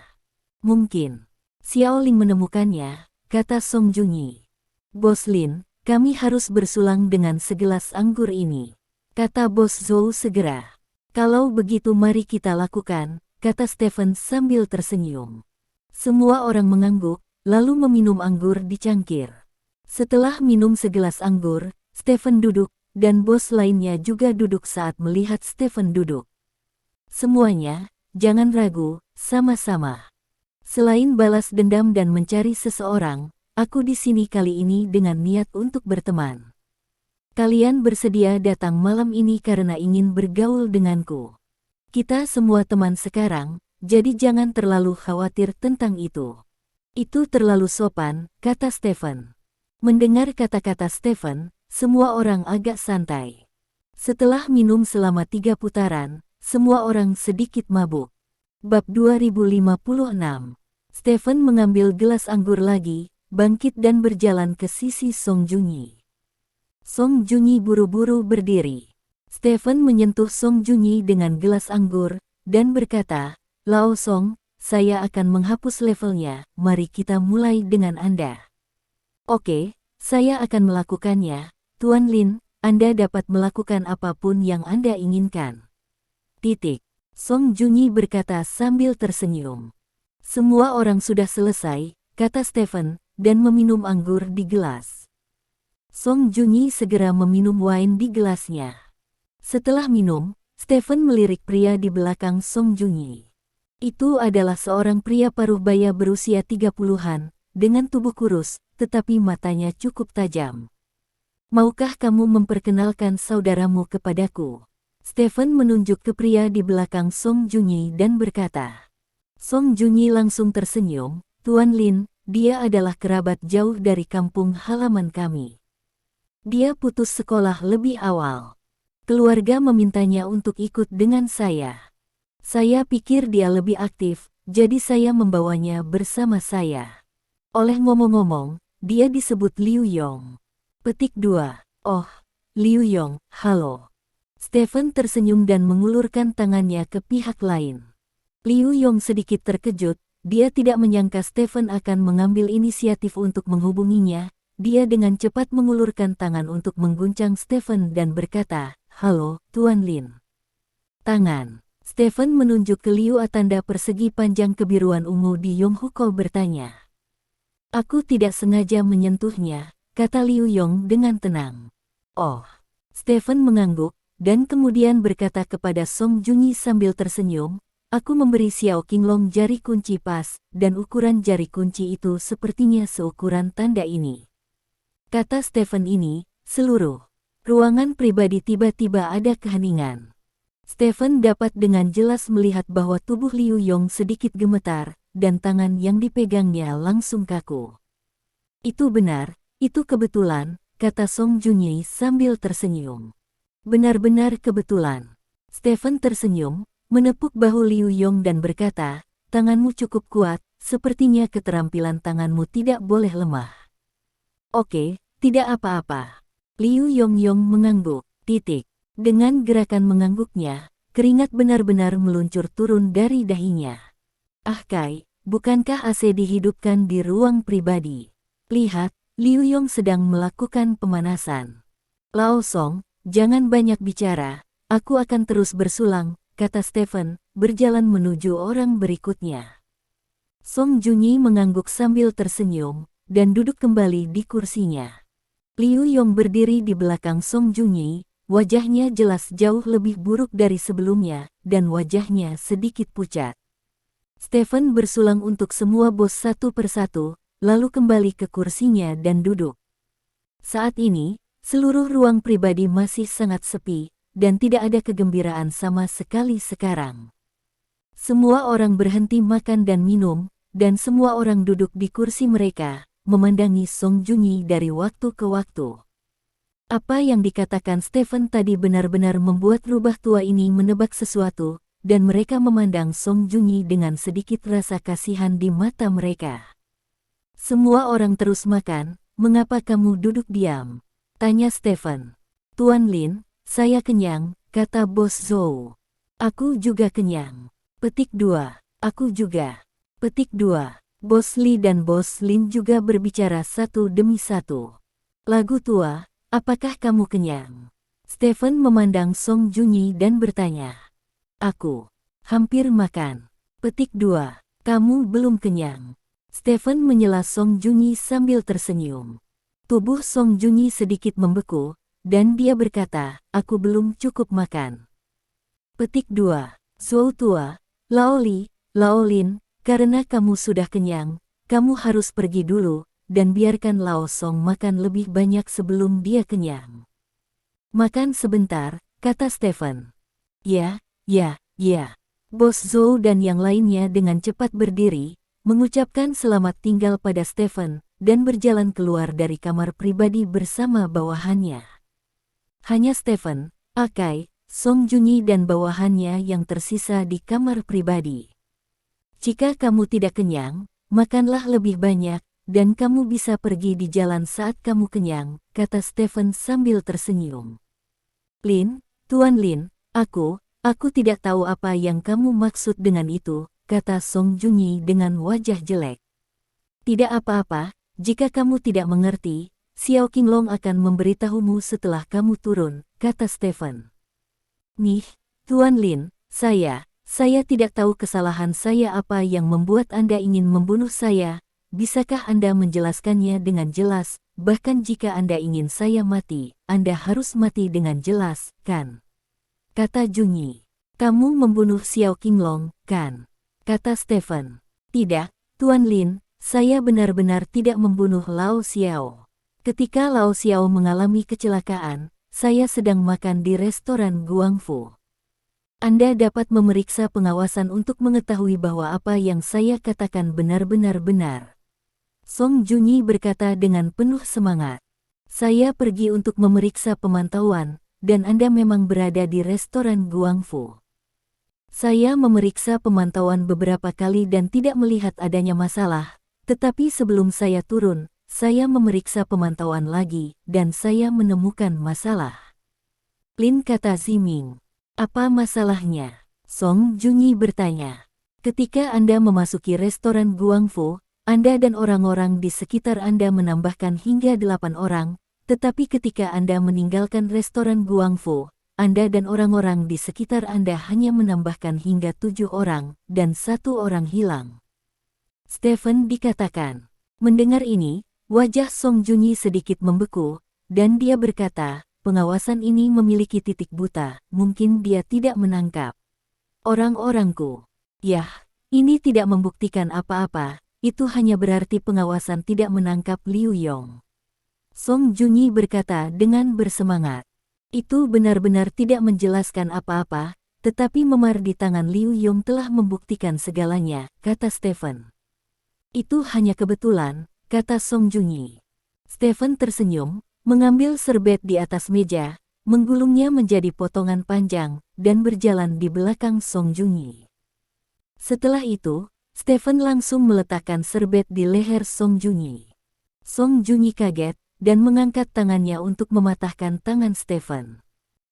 Mungkin Xiao Ling menemukannya, kata Song Junyi. Bos Lin, kami harus bersulang dengan segelas anggur ini, kata Bos Zhou segera. Kalau begitu mari kita lakukan, kata Stephen sambil tersenyum. Semua orang mengangguk, lalu meminum anggur di cangkir. Setelah minum segelas anggur, Stephen duduk, dan bos lainnya juga duduk saat melihat Stephen duduk. Semuanya, jangan ragu, sama-sama. Selain balas dendam dan mencari seseorang, aku di sini kali ini dengan niat untuk berteman. Kalian bersedia datang malam ini karena ingin bergaul denganku. Kita semua teman sekarang, jadi jangan terlalu khawatir tentang itu. Itu terlalu sopan, kata Stephen. Mendengar kata-kata Stephen, semua orang agak santai. Setelah minum selama 3 putaran, semua orang sedikit mabuk. Bab 2056. Stephen mengambil gelas anggur lagi, bangkit dan berjalan ke sisi Song Junyi. Song Junyi buru-buru berdiri. Stephen menyentuh Song Junyi dengan gelas anggur, dan berkata, Lao Song, saya akan menghapus levelnya, mari kita mulai dengan Anda. Oke, saya akan melakukannya, Tuan Lin, Anda dapat melakukan apapun yang Anda inginkan. Titik. Song Junyi berkata sambil tersenyum. Semua orang sudah selesai, kata Stephen, dan meminum anggur di gelas. Song Junyi segera meminum wine di gelasnya. Setelah minum, Stephen melirik pria di belakang Song Junyi. Itu adalah seorang pria paruh baya berusia 30-an, dengan tubuh kurus, tetapi matanya cukup tajam. Maukah kamu memperkenalkan saudaramu kepadaku? Stephen menunjuk ke pria di belakang Song Junyi dan berkata. Song Junyi langsung tersenyum, Tuan Lin, dia adalah kerabat jauh dari kampung halaman kami. Dia putus sekolah lebih awal. Keluarga memintanya untuk ikut dengan saya. Saya pikir dia lebih aktif, jadi saya membawanya bersama saya. Oleh ngomong-ngomong, dia disebut Liu Yong. Petik 2. Oh, Liu Yong, halo. Stephen tersenyum dan mengulurkan tangannya ke pihak lain. Liu Yong sedikit terkejut, dia tidak menyangka Stephen akan mengambil inisiatif untuk menghubunginya. Dia dengan cepat mengulurkan tangan untuk mengguncang Stephen dan berkata, Halo, Tuan Lin. Tangan. Stephen menunjuk ke Liu tanda persegi panjang kebiruan ungu di Yonghuko bertanya. Aku tidak sengaja menyentuhnya, kata Liu Yong dengan tenang. Oh. Stephen mengangguk, dan kemudian berkata kepada Song Junyi sambil tersenyum, aku memberi Xiao Qinglong jari kunci pas, dan ukuran jari kunci itu sepertinya seukuran tanda ini. Kata Stephen ini, seluruh ruangan pribadi tiba-tiba ada keheningan. Stephen dapat dengan jelas melihat bahwa tubuh Liu Yong sedikit gemetar, dan tangan yang dipegangnya langsung kaku. Itu benar, itu kebetulan, kata Song Junyi sambil tersenyum. Benar-benar kebetulan. Stephen tersenyum, menepuk bahu Liu Yong dan berkata, tanganmu cukup kuat, sepertinya keterampilan tanganmu tidak boleh lemah. Oke, tidak apa-apa. Liu Yongyong mengangguk, titik. Dengan gerakan mengangguknya, keringat benar-benar meluncur turun dari dahinya. Ah Kai, bukankah AC dihidupkan di ruang pribadi? Lihat, Liu Yong sedang melakukan pemanasan. Lao Song, jangan banyak bicara, aku akan terus bersulang, kata Stephen, berjalan menuju orang berikutnya. Song Junyi mengangguk sambil tersenyum, dan duduk kembali di kursinya. Liu Yong berdiri di belakang Song Junyi, wajahnya jelas jauh lebih buruk dari sebelumnya, dan wajahnya sedikit pucat. Stephen bersulang untuk semua bos satu persatu, lalu kembali ke kursinya dan duduk. Saat ini, seluruh ruang pribadi masih sangat sepi, dan tidak ada kegembiraan sama sekali sekarang. Semua orang berhenti makan dan minum, dan semua orang duduk di kursi mereka, memandangi Song Junyi dari waktu ke waktu. Apa yang dikatakan Stephen tadi benar-benar membuat rubah tua ini menebak sesuatu, dan mereka memandang Song Junyi dengan sedikit rasa kasihan di mata mereka. Semua orang terus makan, mengapa kamu duduk diam? Tanya Stephen. Tuan Lin, saya kenyang, kata Bos Zhou. Aku juga kenyang. Petik 2. Aku juga. Petik 2. Bos Li dan Bos Lin juga berbicara satu demi satu. Lagu tua, apakah kamu kenyang? Stephen memandang Song Junyi dan bertanya. Aku hampir makan. Petik 2. Kamu belum kenyang. Stephen menyela Song Junyi sambil tersenyum. Tubuh Song Junyi sedikit membeku, dan dia berkata, aku belum cukup makan. Petik 2. Zhou tua, Lao Li, Lao Lin, karena kamu sudah kenyang, kamu harus pergi dulu, dan biarkan Lao Song makan lebih banyak sebelum dia kenyang. Makan sebentar, kata Stephen. Ya. Bos Zhou dan yang lainnya dengan cepat berdiri, mengucapkan selamat tinggal pada Stephen, dan berjalan keluar dari kamar pribadi bersama bawahannya. Hanya Stephen, Akai, Song Junyi dan bawahannya yang tersisa di kamar pribadi. Jika kamu tidak kenyang, makanlah lebih banyak, dan kamu bisa pergi di jalan saat kamu kenyang, kata Stephen sambil tersenyum. Lin, Tuan Lin, aku tidak tahu apa yang kamu maksud dengan itu, kata Song Junyi dengan wajah jelek. Tidak apa-apa, jika kamu tidak mengerti, Xiao Qinglong akan memberitahumu setelah kamu turun, kata Stephen. Nih, Tuan Lin, saya tidak tahu kesalahan saya apa yang membuat Anda ingin membunuh saya, bisakah Anda menjelaskannya dengan jelas, bahkan jika Anda ingin saya mati, Anda harus mati dengan jelas, kan? Kata Junyi. Kamu membunuh Xiao Qinglong, kan? Kata Stephen. Tidak, Tuan Lin, saya benar-benar tidak membunuh Lao Xiao. Ketika Lao Xiao mengalami kecelakaan, saya sedang makan di restoran Guangfu. Anda dapat memeriksa pengawasan untuk mengetahui bahwa apa yang saya katakan benar-benar benar. Song Junyi berkata dengan penuh semangat. Saya pergi untuk memeriksa pemantauan, dan Anda memang berada di restoran Guangfu. Saya memeriksa pemantauan beberapa kali dan tidak melihat adanya masalah, tetapi sebelum saya turun, saya memeriksa pemantauan lagi, dan saya menemukan masalah. Lin, kata Ziming. Apa masalahnya? Song Junyi bertanya. Ketika Anda memasuki restoran Guangfu, Anda dan orang-orang di sekitar Anda menambahkan hingga 8 orang, tetapi ketika Anda meninggalkan restoran Guangfu, Anda dan orang-orang di sekitar Anda hanya menambahkan hingga 7 orang, dan 1 orang hilang. Stephen dikatakan. Mendengar ini, wajah Song Junyi sedikit membeku, dan dia berkata, pengawasan ini memiliki titik buta, mungkin dia tidak menangkap orang-orangku. Yah, ini tidak membuktikan apa-apa, itu hanya berarti pengawasan tidak menangkap Liu Yong. Song Junyi berkata dengan bersemangat. Itu benar-benar tidak menjelaskan apa-apa, tetapi memar di tangan Liu Yong telah membuktikan segalanya, kata Stephen. Itu hanya kebetulan, kata Song Junyi. Stephen tersenyum, mengambil serbet di atas meja, menggulungnya menjadi potongan panjang, dan berjalan di belakang Song Junyi. Setelah itu, Stephen langsung meletakkan serbet di leher Song Junyi. Song Junyi kaget, dan mengangkat tangannya untuk mematahkan tangan Stephen.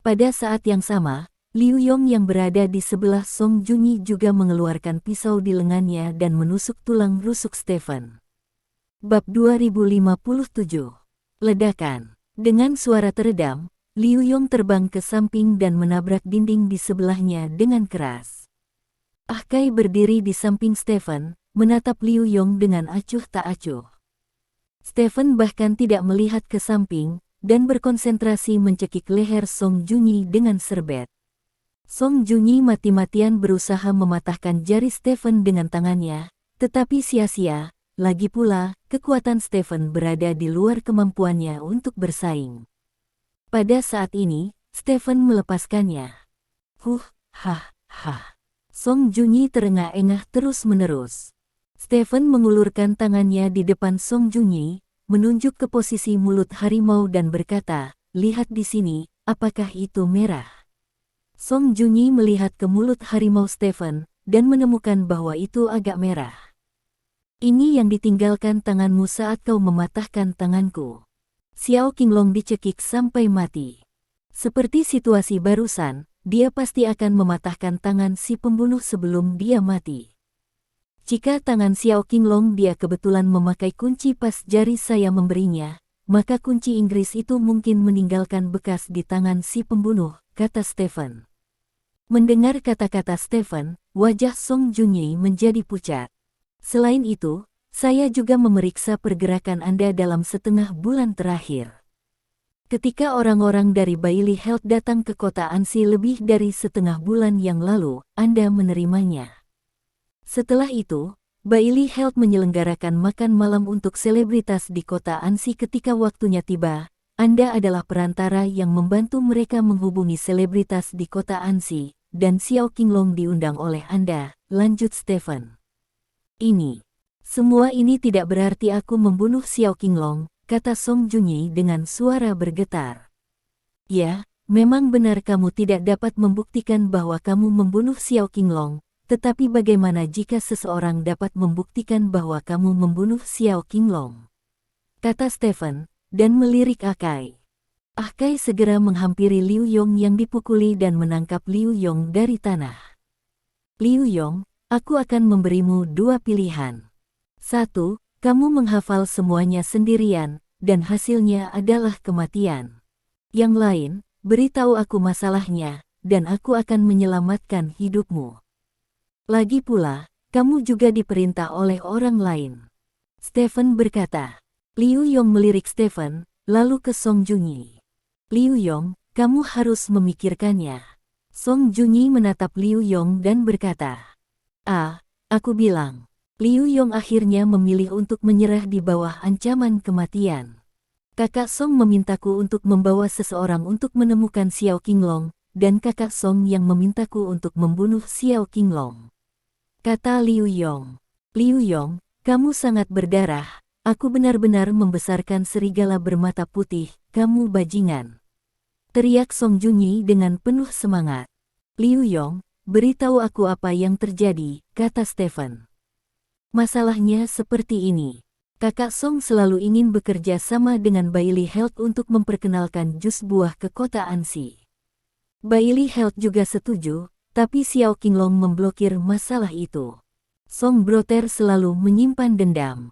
Pada saat yang sama, Liu Yong yang berada di sebelah Song Junyi juga mengeluarkan pisau di lengannya dan menusuk tulang rusuk Stephen. Bab 2057. Ledakan. Dengan suara teredam, Liu Yong terbang ke samping dan menabrak dinding di sebelahnya dengan keras. Ah Kai berdiri di samping Stephen, menatap Liu Yong dengan acuh tak acuh. Stephen bahkan tidak melihat ke samping, dan berkonsentrasi mencekik leher Song Junyi dengan serbet. Song Junyi mati-matian berusaha mematahkan jari Stephen dengan tangannya, tetapi sia-sia. Lagi pula, kekuatan Stephen berada di luar kemampuannya untuk bersaing. Pada saat ini, Stephen melepaskannya. Hah. Song Junyi terengah-engah terus-menerus. Stephen mengulurkan tangannya di depan Song Junyi, menunjuk ke posisi mulut harimau dan berkata, "Lihat di sini, apakah itu merah?" Song Junyi melihat ke mulut harimau Stephen, dan menemukan bahwa itu agak merah. "Ini yang ditinggalkan tanganmu saat kau mematahkan tanganku." Xiao Qinglong dicekik sampai mati. Seperti situasi barusan, dia pasti akan mematahkan tangan si pembunuh sebelum dia mati. Jika tangan Xiao Qinglong dia kebetulan memakai kunci pas jari saya memberinya, maka kunci Inggris itu mungkin meninggalkan bekas di tangan si pembunuh, kata Stephen. Mendengar kata-kata Stephen, wajah Song Junyi menjadi pucat. Selain itu, saya juga memeriksa pergerakan Anda dalam setengah bulan terakhir. Ketika orang-orang dari Bailey Health datang ke kota Ansi lebih dari setengah bulan yang lalu, Anda menerimanya. Setelah itu, Bailey Health menyelenggarakan makan malam untuk selebritas di kota Ansi ketika waktunya tiba. Anda adalah perantara yang membantu mereka menghubungi selebritas di kota Ansi, dan Xiao Qinglong diundang oleh Anda, lanjut Stephen. Semua ini tidak berarti aku membunuh Xiao Qinglong, kata Song Junyi dengan suara bergetar. Ya, memang benar kamu tidak dapat membuktikan bahwa kamu membunuh Xiao Qinglong. Tetapi bagaimana jika seseorang dapat membuktikan bahwa kamu membunuh Xiao Qinglong? Kata Stephen, dan melirik Ah Kai. Ah Kai segera menghampiri Liu Yong yang dipukuli dan menangkap Liu Yong dari tanah. Liu Yong, aku akan memberimu dua pilihan. 1. Kamu menghafal semuanya sendirian, dan hasilnya adalah kematian. Yang lain, beritahu aku masalahnya, dan aku akan menyelamatkan hidupmu. Lagi pula, kamu juga diperintah oleh orang lain. Stephen berkata. Liu Yong melirik Stephen, lalu ke Song Junyi. Liu Yong, kamu harus memikirkannya. Song Junyi menatap Liu Yong dan berkata. Aku bilang. Liu Yong akhirnya memilih untuk menyerah di bawah ancaman kematian. Kakak Song memintaku untuk membawa seseorang untuk menemukan Xiao Qinglong, dan kakak Song yang memintaku untuk membunuh Xiao Qinglong. Kata Liu Yong. Liu Yong, kamu sangat berdarah. Aku benar-benar membesarkan serigala bermata putih, kamu bajingan. Teriak Song Junyi dengan penuh semangat. Liu Yong, beritahu aku apa yang terjadi, kata Stephen. Masalahnya seperti ini. Kakak Song selalu ingin bekerja sama dengan Bailey Health untuk memperkenalkan jus buah ke kota Ansi. Bailey Health juga setuju, tapi Xiao Qinglong memblokir masalah itu. Song Broter selalu menyimpan dendam.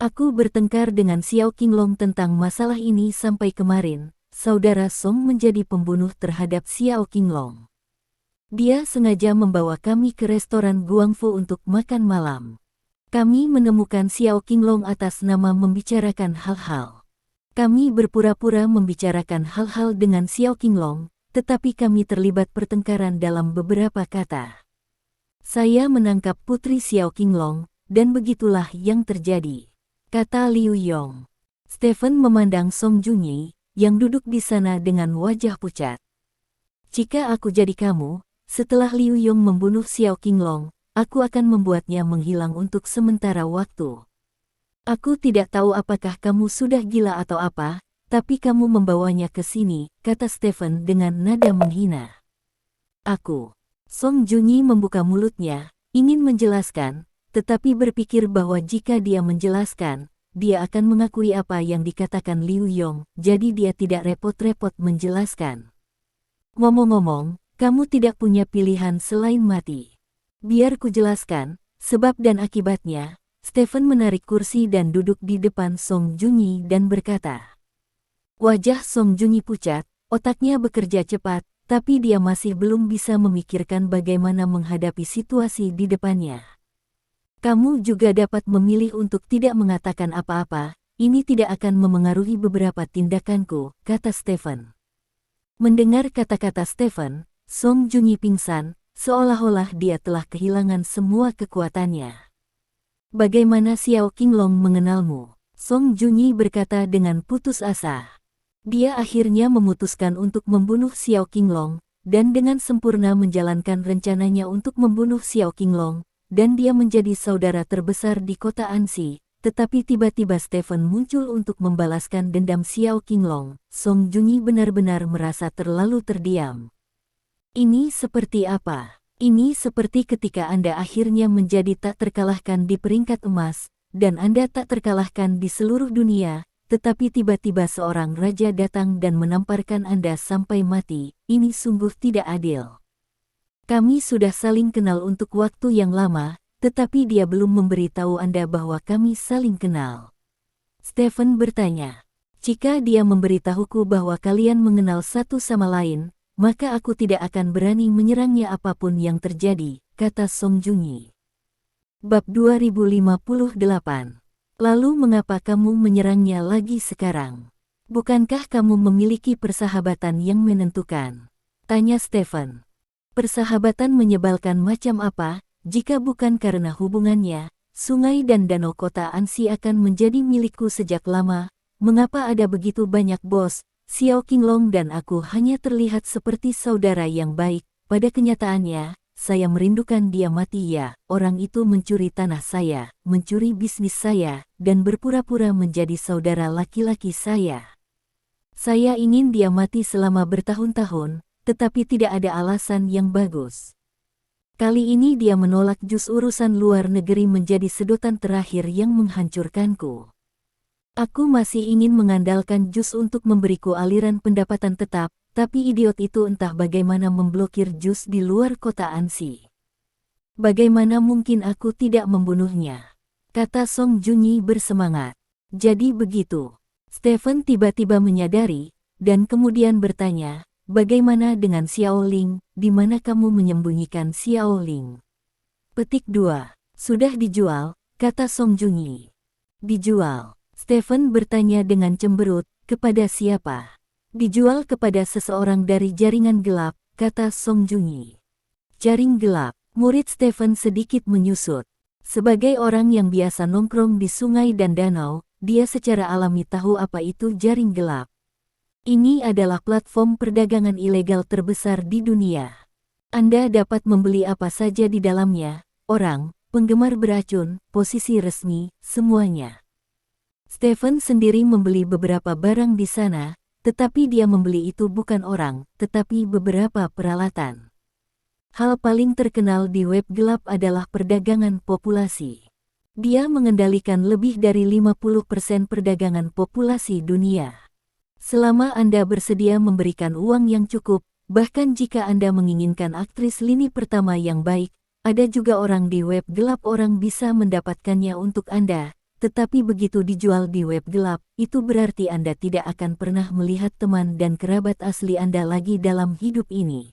Aku bertengkar dengan Xiao Qinglong tentang masalah ini sampai kemarin, saudara Song menjadi pembunuh terhadap Xiao Qinglong. Dia sengaja membawa kami ke restoran Guangfu untuk makan malam. Kami menemukan Xiao Qinglong atas nama membicarakan hal-hal. Kami berpura-pura membicarakan hal-hal dengan Xiao Qinglong, tetapi kami terlibat pertengkaran dalam beberapa kata. Saya menangkap putri Xiao Qinglong, dan begitulah yang terjadi, kata Liu Yong. Stephen memandang Song Junyi, yang duduk di sana dengan wajah pucat. Jika aku jadi kamu, setelah Liu Yong membunuh Xiao Qinglong, aku akan membuatnya menghilang untuk sementara waktu. Aku tidak tahu apakah kamu sudah gila atau apa, tapi kamu membawanya ke sini, kata Stephen dengan nada menghina. Aku. Song Junyi membuka mulutnya, ingin menjelaskan, tetapi berpikir bahwa jika dia menjelaskan, dia akan mengakui apa yang dikatakan Liu Yong, jadi dia tidak repot-repot menjelaskan. Ngomong-ngomong, kamu tidak punya pilihan selain mati. Biar ku jelaskan, sebab dan akibatnya. Stephen menarik kursi dan duduk di depan Song Junyi dan berkata. Wajah Song Junyi pucat, otaknya bekerja cepat, tapi dia masih belum bisa memikirkan bagaimana menghadapi situasi di depannya. Kamu juga dapat memilih untuk tidak mengatakan apa-apa, ini tidak akan memengaruhi beberapa tindakanku, kata Stephen. Mendengar kata-kata Stephen, Song Junyi pingsan, seolah-olah dia telah kehilangan semua kekuatannya. Bagaimana Xiao Qinglong mengenalmu? Song Junyi berkata dengan putus asa. Dia akhirnya memutuskan untuk membunuh Xiao Qinglong, dan dengan sempurna menjalankan rencananya untuk membunuh Xiao Qinglong, dan dia menjadi saudara terbesar di kota Anxi, tetapi tiba-tiba Stephen muncul untuk membalaskan dendam Xiao Qinglong. Song Junyi benar-benar merasa terlalu terdiam. Ini seperti apa? Ini seperti ketika Anda akhirnya menjadi tak terkalahkan di peringkat emas, dan Anda tak terkalahkan di seluruh dunia, tetapi tiba-tiba seorang raja datang dan menamparkan Anda sampai mati. Ini sungguh tidak adil. Kami sudah saling kenal untuk waktu yang lama, tetapi dia belum memberitahu Anda bahwa kami saling kenal. Stephen bertanya, jika dia memberitahuku bahwa kalian mengenal satu sama lain, maka aku tidak akan berani menyerangnya apapun yang terjadi, kata Song Junyi. Bab 2058. Lalu mengapa kamu menyerangnya lagi sekarang? Bukankah kamu memiliki persahabatan yang menentukan? Tanya Stephen. Persahabatan menyebalkan macam apa, jika bukan karena hubungannya, sungai dan danau kota Anxi akan menjadi milikku sejak lama. Mengapa ada begitu banyak bos? Xiao Qinglong dan aku hanya terlihat seperti saudara yang baik. Pada kenyataannya, saya merindukan dia mati ya. Orang itu mencuri tanah saya, mencuri bisnis saya, dan berpura-pura menjadi saudara laki-laki saya. Saya ingin dia mati selama bertahun-tahun, tetapi tidak ada alasan yang bagus. Kali ini dia menolak jus urusan luar negeri menjadi sedotan terakhir yang menghancurkanku. Aku masih ingin mengandalkan jus untuk memberiku aliran pendapatan tetap, tapi idiot itu entah bagaimana memblokir jus di luar kota Anxi. Bagaimana mungkin aku tidak membunuhnya? Kata Song Junyi bersemangat. Jadi begitu. Stephen tiba-tiba menyadari, dan kemudian bertanya, bagaimana dengan Xiao Ling, di mana kamu menyembunyikan Xiao Ling? Petik 2. Sudah dijual, kata Song Junyi. Dijual? Stephen bertanya dengan cemberut, kepada siapa? Dijual kepada seseorang dari jaringan gelap, kata Song Junyi. Jaring gelap, murid Stephen sedikit menyusut. Sebagai orang yang biasa nongkrong di sungai dan danau, dia secara alami tahu apa itu jaring gelap. Ini adalah platform perdagangan ilegal terbesar di dunia. Anda dapat membeli apa saja di dalamnya, orang, penggemar beracun, posisi resmi, semuanya. Stephen sendiri membeli beberapa barang di sana, tetapi dia membeli itu bukan orang, tetapi beberapa peralatan. Hal paling terkenal di web gelap adalah perdagangan populasi. Dia mengendalikan lebih dari 50% perdagangan populasi dunia. Selama Anda bersedia memberikan uang yang cukup, bahkan jika Anda menginginkan aktris lini pertama yang baik, ada juga orang di web gelap orang bisa mendapatkannya untuk Anda. Tetapi begitu dijual di web gelap, itu berarti Anda tidak akan pernah melihat teman dan kerabat asli Anda lagi dalam hidup ini.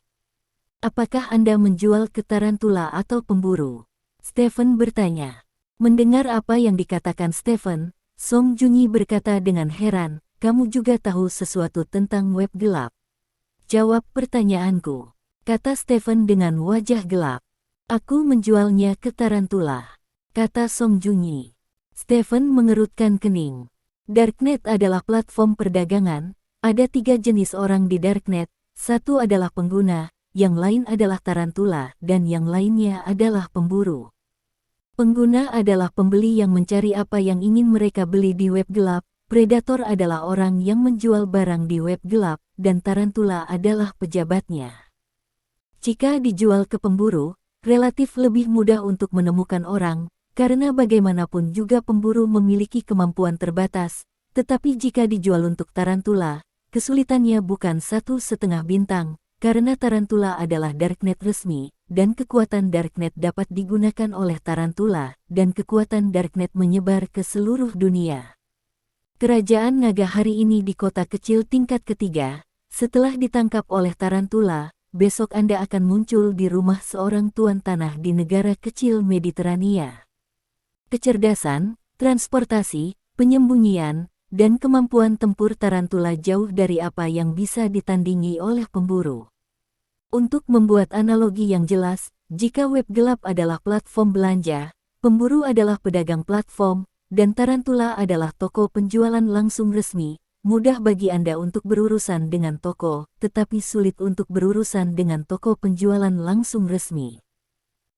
Apakah Anda menjual ke tarantula atau pemburu? Stephen bertanya. Mendengar apa yang dikatakan Stephen, Song Junyi berkata dengan heran, kamu juga tahu sesuatu tentang web gelap? Jawab pertanyaanku, kata Stephen dengan wajah gelap. Aku menjualnya ke tarantula, kata Song Junyi. Stephen mengerutkan kening. Darknet adalah platform perdagangan, ada 3 jenis orang di Darknet, satu adalah pengguna, yang lain adalah tarantula, dan yang lainnya adalah pemburu. Pengguna adalah pembeli yang mencari apa yang ingin mereka beli di web gelap, predator adalah orang yang menjual barang di web gelap, dan tarantula adalah pejabatnya. Jika dijual ke pemburu, relatif lebih mudah untuk menemukan orang, karena bagaimanapun juga pemburu memiliki kemampuan terbatas, tetapi jika dijual untuk tarantula, kesulitannya bukan 1,5 bintang, karena tarantula adalah darknet resmi, dan kekuatan darknet dapat digunakan oleh tarantula, dan kekuatan darknet menyebar ke seluruh dunia. Kerajaan naga hari ini di kota kecil tingkat ketiga, setelah ditangkap oleh tarantula, besok Anda akan muncul di rumah seorang tuan tanah di negara kecil Mediterania. Kecerdasan, transportasi, penyembunyian, dan kemampuan tempur tarantula jauh dari apa yang bisa ditandingi oleh pemburu. Untuk membuat analogi yang jelas, jika web gelap adalah platform belanja, pemburu adalah pedagang platform, dan tarantula adalah toko penjualan langsung resmi, mudah bagi Anda untuk berurusan dengan toko, tetapi sulit untuk berurusan dengan toko penjualan langsung resmi.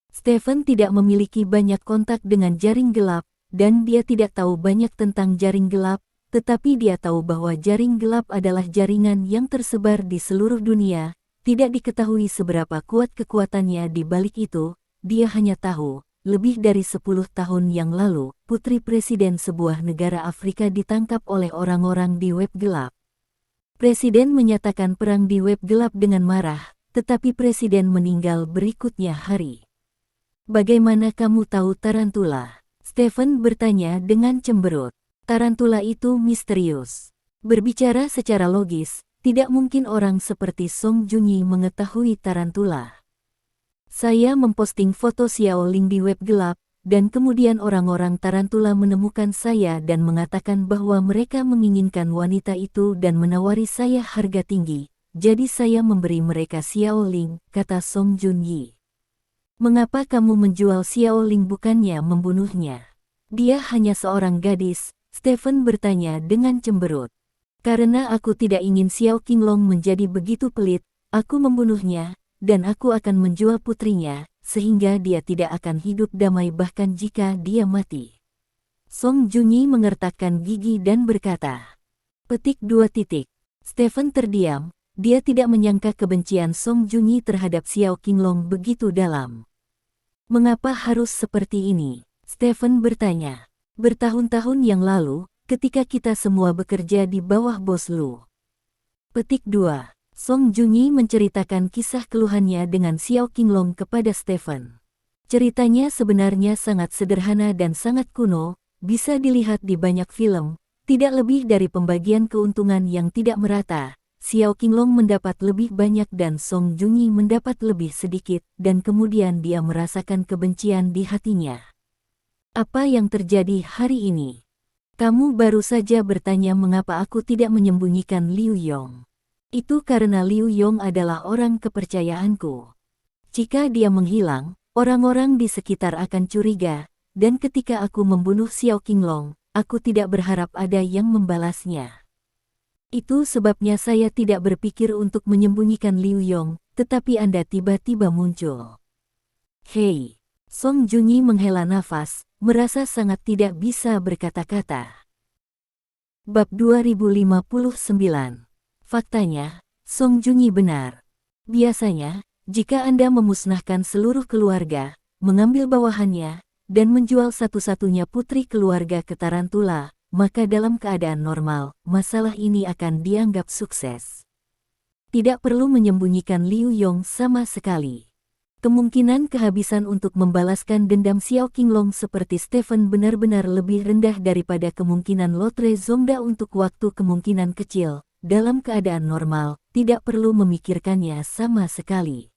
Stephen tidak memiliki banyak kontak dengan jaring gelap, dan dia tidak tahu banyak tentang jaring gelap, tetapi dia tahu bahwa jaring gelap adalah jaringan yang tersebar di seluruh dunia. Tidak diketahui seberapa kuat kekuatannya di balik itu, dia hanya tahu, lebih dari 10 tahun yang lalu, putri presiden sebuah negara Afrika ditangkap oleh orang-orang di web gelap. Presiden menyatakan perang di web gelap dengan marah, tetapi presiden meninggal berikutnya hari. Bagaimana kamu tahu tarantula? Stephen bertanya dengan cemberut. Tarantula itu misterius. Berbicara secara logis, tidak mungkin orang seperti Song Junyi mengetahui tarantula. Saya memposting foto Xiao Ling di web gelap, dan kemudian orang-orang tarantula menemukan saya dan mengatakan bahwa mereka menginginkan wanita itu dan menawari saya harga tinggi, jadi saya memberi mereka Xiao Ling, kata Song Junyi. Mengapa kamu menjual Xiao Ling bukannya membunuhnya? Dia hanya seorang gadis, Stephen bertanya dengan cemberut. Karena aku tidak ingin Xiao Qinglong menjadi begitu pelit, aku membunuhnya, dan aku akan menjual putrinya, sehingga dia tidak akan hidup damai bahkan jika dia mati. Song Junyi mengertakkan gigi dan berkata. Petik 2. Stephen terdiam, dia tidak menyangka kebencian Song Junyi terhadap Xiao Qinglong begitu dalam. Mengapa harus seperti ini? Stephen bertanya. Bertahun-tahun yang lalu, ketika kita semua bekerja di bawah bos Lu. Petik 2. Song Junyi menceritakan kisah keluhannya dengan Xiao Qinglong kepada Stephen. Ceritanya sebenarnya sangat sederhana dan sangat kuno, bisa dilihat di banyak film, tidak lebih dari pembagian keuntungan yang tidak merata. Xiao Qinglong mendapat lebih banyak dan Song Junyi mendapat lebih sedikit, dan kemudian dia merasakan kebencian di hatinya. Apa yang terjadi hari ini? Kamu baru saja bertanya mengapa aku tidak menyembunyikan Liu Yong. Itu karena Liu Yong adalah orang kepercayaanku. Jika dia menghilang, orang-orang di sekitar akan curiga, dan ketika aku membunuh Xiao Qinglong, aku tidak berharap ada yang membalasnya. Itu sebabnya saya tidak berpikir untuk menyembunyikan Liu Yong, tetapi Anda tiba-tiba muncul. Hei, Song Junyi menghela nafas, merasa sangat tidak bisa berkata-kata. Bab 2059. Faktanya, Song Junyi benar. Biasanya, jika Anda memusnahkan seluruh keluarga, mengambil bawahannya, dan menjual satu-satunya putri keluarga ke tarantula, maka dalam keadaan normal, masalah ini akan dianggap sukses. Tidak perlu menyembunyikan Liu Yong sama sekali. Kemungkinan kehabisan untuk membalaskan dendam Xiao Qinglong seperti Stephen benar-benar lebih rendah daripada kemungkinan Lotre Zongda untuk waktu kemungkinan kecil. Dalam keadaan normal, tidak perlu memikirkannya sama sekali.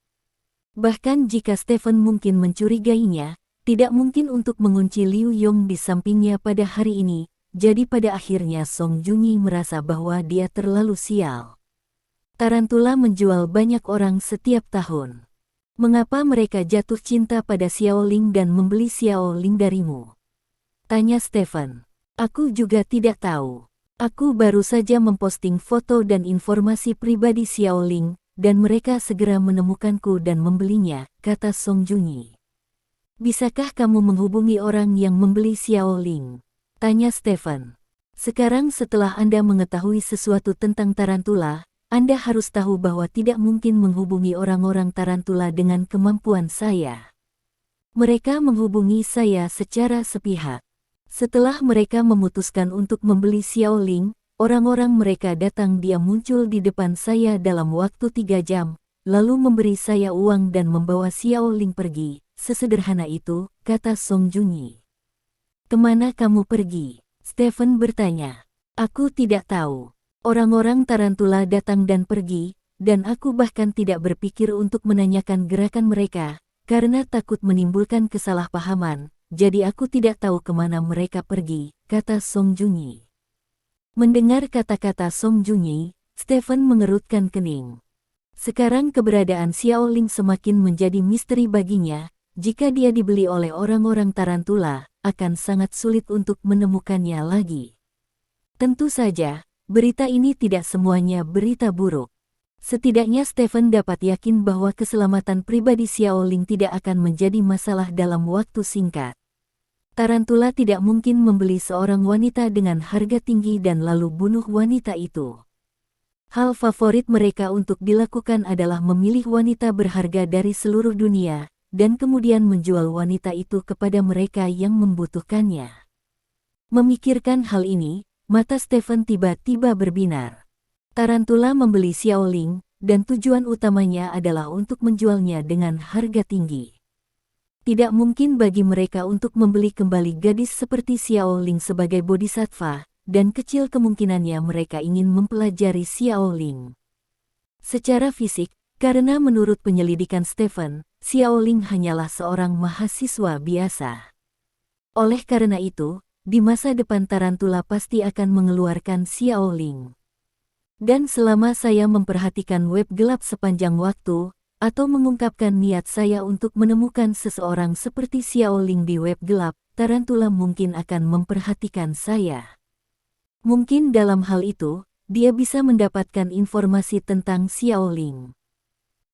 Bahkan jika Stephen mungkin mencurigainya, tidak mungkin untuk mengunci Liu Yong di sampingnya pada hari ini. Jadi pada akhirnya Song Junyi merasa bahwa dia terlalu sial. Tarantula menjual banyak orang setiap tahun. Mengapa mereka jatuh cinta pada Xiao Ling dan membeli Xiao Ling darimu? Tanya Stephen. Aku juga tidak tahu. Aku baru saja memposting foto dan informasi pribadi Xiao Ling, dan mereka segera menemukanku dan membelinya, kata Song Junyi. Bisakah kamu menghubungi orang yang membeli Xiao Ling? Tanya Stephen. Sekarang setelah Anda mengetahui sesuatu tentang tarantula, Anda harus tahu bahwa tidak mungkin menghubungi orang-orang tarantula dengan kemampuan saya. Mereka menghubungi saya secara sepihak. Setelah mereka memutuskan untuk membeli Xiao Ling, orang-orang mereka datang dia muncul di depan saya dalam waktu 3 jam, lalu memberi saya uang dan membawa Xiao Ling pergi. Sesederhana itu, kata Song Junyi. Kemana kamu pergi? Stephen bertanya. Aku tidak tahu. Orang-orang tarantula datang dan pergi, dan aku bahkan tidak berpikir untuk menanyakan gerakan mereka, karena takut menimbulkan kesalahpahaman, jadi aku tidak tahu kemana mereka pergi, kata Song Junyi. Mendengar kata-kata Song Junyi, Stephen mengerutkan kening. Sekarang keberadaan Xiao Ling semakin menjadi misteri baginya. Jika dia dibeli oleh orang-orang tarantula, akan sangat sulit untuk menemukannya lagi. Tentu saja, berita ini tidak semuanya berita buruk. Setidaknya Stephen dapat yakin bahwa keselamatan pribadi Xiao Ling tidak akan menjadi masalah dalam waktu singkat. Tarantula tidak mungkin membeli seorang wanita dengan harga tinggi dan lalu bunuh wanita itu. Hal favorit mereka untuk dilakukan adalah memilih wanita berharga dari seluruh dunia, dan kemudian menjual wanita itu kepada mereka yang membutuhkannya. Memikirkan hal ini, mata Stephen tiba-tiba berbinar. Tarantula membeli Xiao Ling, dan tujuan utamanya adalah untuk menjualnya dengan harga tinggi. Tidak mungkin bagi mereka untuk membeli kembali gadis seperti Xiao Ling sebagai bodhisattva, dan kecil kemungkinannya mereka ingin mempelajari Xiao Ling. Secara fisik, karena menurut penyelidikan Stephen, Xiao Ling hanyalah seorang mahasiswa biasa. Oleh karena itu, di masa depan tarantula pasti akan mengeluarkan Xiao Ling. Dan selama saya memperhatikan web gelap sepanjang waktu, atau mengungkapkan niat saya untuk menemukan seseorang seperti Xiao Ling di web gelap, tarantula mungkin akan memperhatikan saya. Mungkin dalam hal itu, dia bisa mendapatkan informasi tentang Xiao Ling.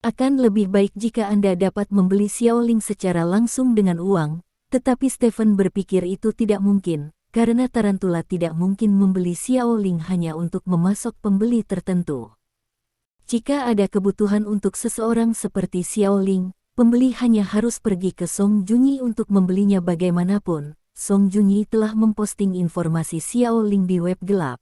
Akan lebih baik jika Anda dapat membeli Xiao Ling secara langsung dengan uang, tetapi Stephen berpikir itu tidak mungkin, karena tarantula tidak mungkin membeli Xiao Ling hanya untuk memasok pembeli tertentu. Jika ada kebutuhan untuk seseorang seperti Xiao Ling, pembeli hanya harus pergi ke Song Junyi untuk membelinya bagaimanapun. Song Junyi telah memposting informasi Xiao Ling di web gelap.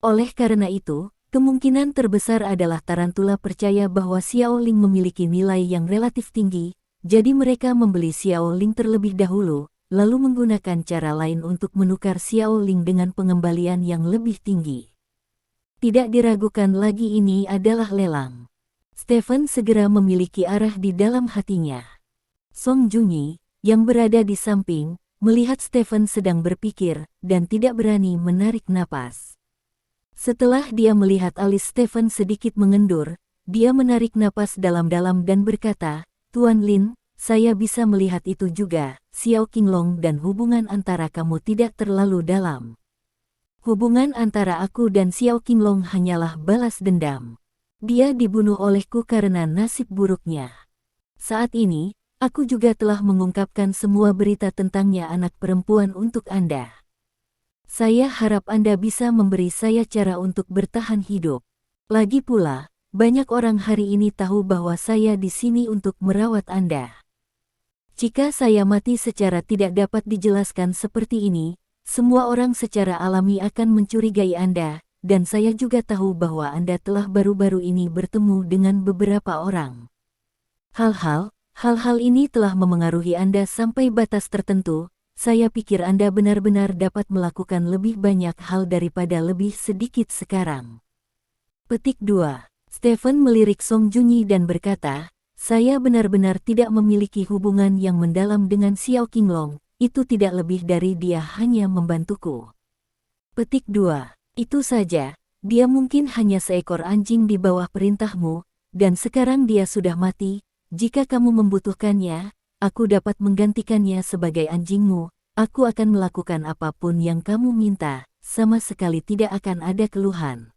Oleh karena itu, kemungkinan terbesar adalah tarantula percaya bahwa Xiao Ling memiliki nilai yang relatif tinggi, jadi mereka membeli Xiao Ling terlebih dahulu, lalu menggunakan cara lain untuk menukar Xiao Ling dengan pengembalian yang lebih tinggi. Tidak diragukan lagi ini adalah lelang. Stephen segera memiliki arah di dalam hatinya. Song Junyi, yang berada di samping, melihat Stephen sedang berpikir, dan tidak berani menarik napas. Setelah dia melihat alis Stephen sedikit mengendur, dia menarik napas dalam-dalam dan berkata, Tuan Lin, saya bisa melihat itu juga, Xiao Qinglong dan hubungan antara kamu tidak terlalu dalam. Hubungan antara aku dan Xiao Qinglong hanyalah balas dendam. Dia dibunuh olehku karena nasib buruknya. Saat ini, aku juga telah mengungkapkan semua berita tentangnya anak perempuan untuk Anda. Saya harap Anda bisa memberi saya cara untuk bertahan hidup. Lagi pula, banyak orang hari ini tahu bahwa saya di sini untuk merawat Anda. Jika saya mati secara tidak dapat dijelaskan seperti ini, semua orang secara alami akan mencurigai Anda, dan saya juga tahu bahwa Anda telah baru-baru ini bertemu dengan beberapa orang. Hal-hal ini telah memengaruhi Anda sampai batas tertentu. Saya pikir Anda benar-benar dapat melakukan lebih banyak hal daripada lebih sedikit sekarang. Petik 2. Stephen melirik Song Junyi dan berkata, saya benar-benar tidak memiliki hubungan yang mendalam dengan Xiao Qinglong, itu tidak lebih dari dia hanya membantuku. Petik 2. Itu saja, dia mungkin hanya seekor anjing di bawah perintahmu, dan sekarang dia sudah mati. Jika kamu membutuhkannya, aku dapat menggantikannya sebagai anjingmu. Aku akan melakukan apapun yang kamu minta, sama sekali tidak akan ada keluhan.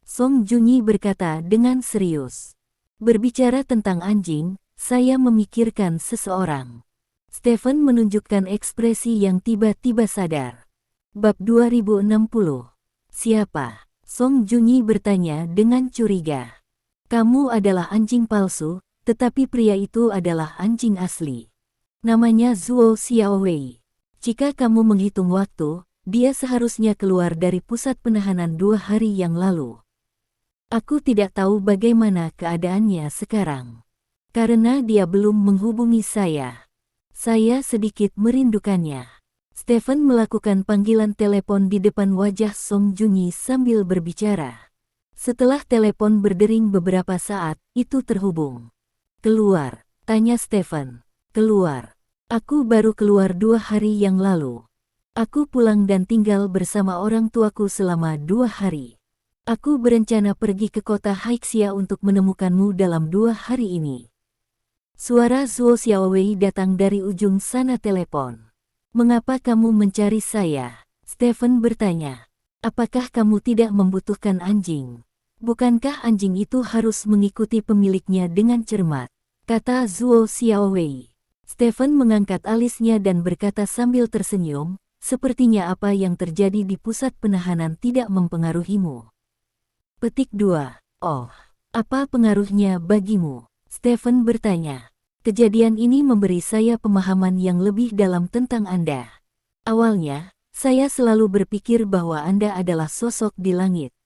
Song Junyi berkata dengan serius. Berbicara tentang anjing, saya memikirkan seseorang. Stephen menunjukkan ekspresi yang tiba-tiba sadar. Bab 2060. Siapa? Song Junyi bertanya dengan curiga. Kamu adalah anjing palsu, tetapi pria itu adalah anjing asli. Namanya Zuo Xiaowei. Jika kamu menghitung waktu, dia seharusnya keluar dari pusat penahanan 2 hari yang lalu. Aku tidak tahu bagaimana keadaannya sekarang. Karena dia belum menghubungi saya. Saya sedikit merindukannya. Stephen melakukan panggilan telepon di depan wajah Song Junyi sambil berbicara. Setelah telepon berdering beberapa saat, itu terhubung. Keluar, tanya Stephen. Keluar. Aku baru keluar 2 hari yang lalu. Aku pulang dan tinggal bersama orang tuaku selama 2 hari. Aku berencana pergi ke kota Haixia untuk menemukanmu dalam 2 hari ini. Suara Zuo Xiaowei datang dari ujung sana telepon. Mengapa kamu mencari saya? Stephen bertanya. Apakah kamu tidak membutuhkan anjing? Bukankah anjing itu harus mengikuti pemiliknya dengan cermat? Kata Zuo Xiaowei. Stephen mengangkat alisnya dan berkata sambil tersenyum, sepertinya apa yang terjadi di pusat penahanan tidak mempengaruhimu. Petik 2. Oh, apa pengaruhnya bagimu? Stephen bertanya. Kejadian ini memberi saya pemahaman yang lebih dalam tentang Anda. Awalnya, saya selalu berpikir bahwa Anda adalah sosok di langit.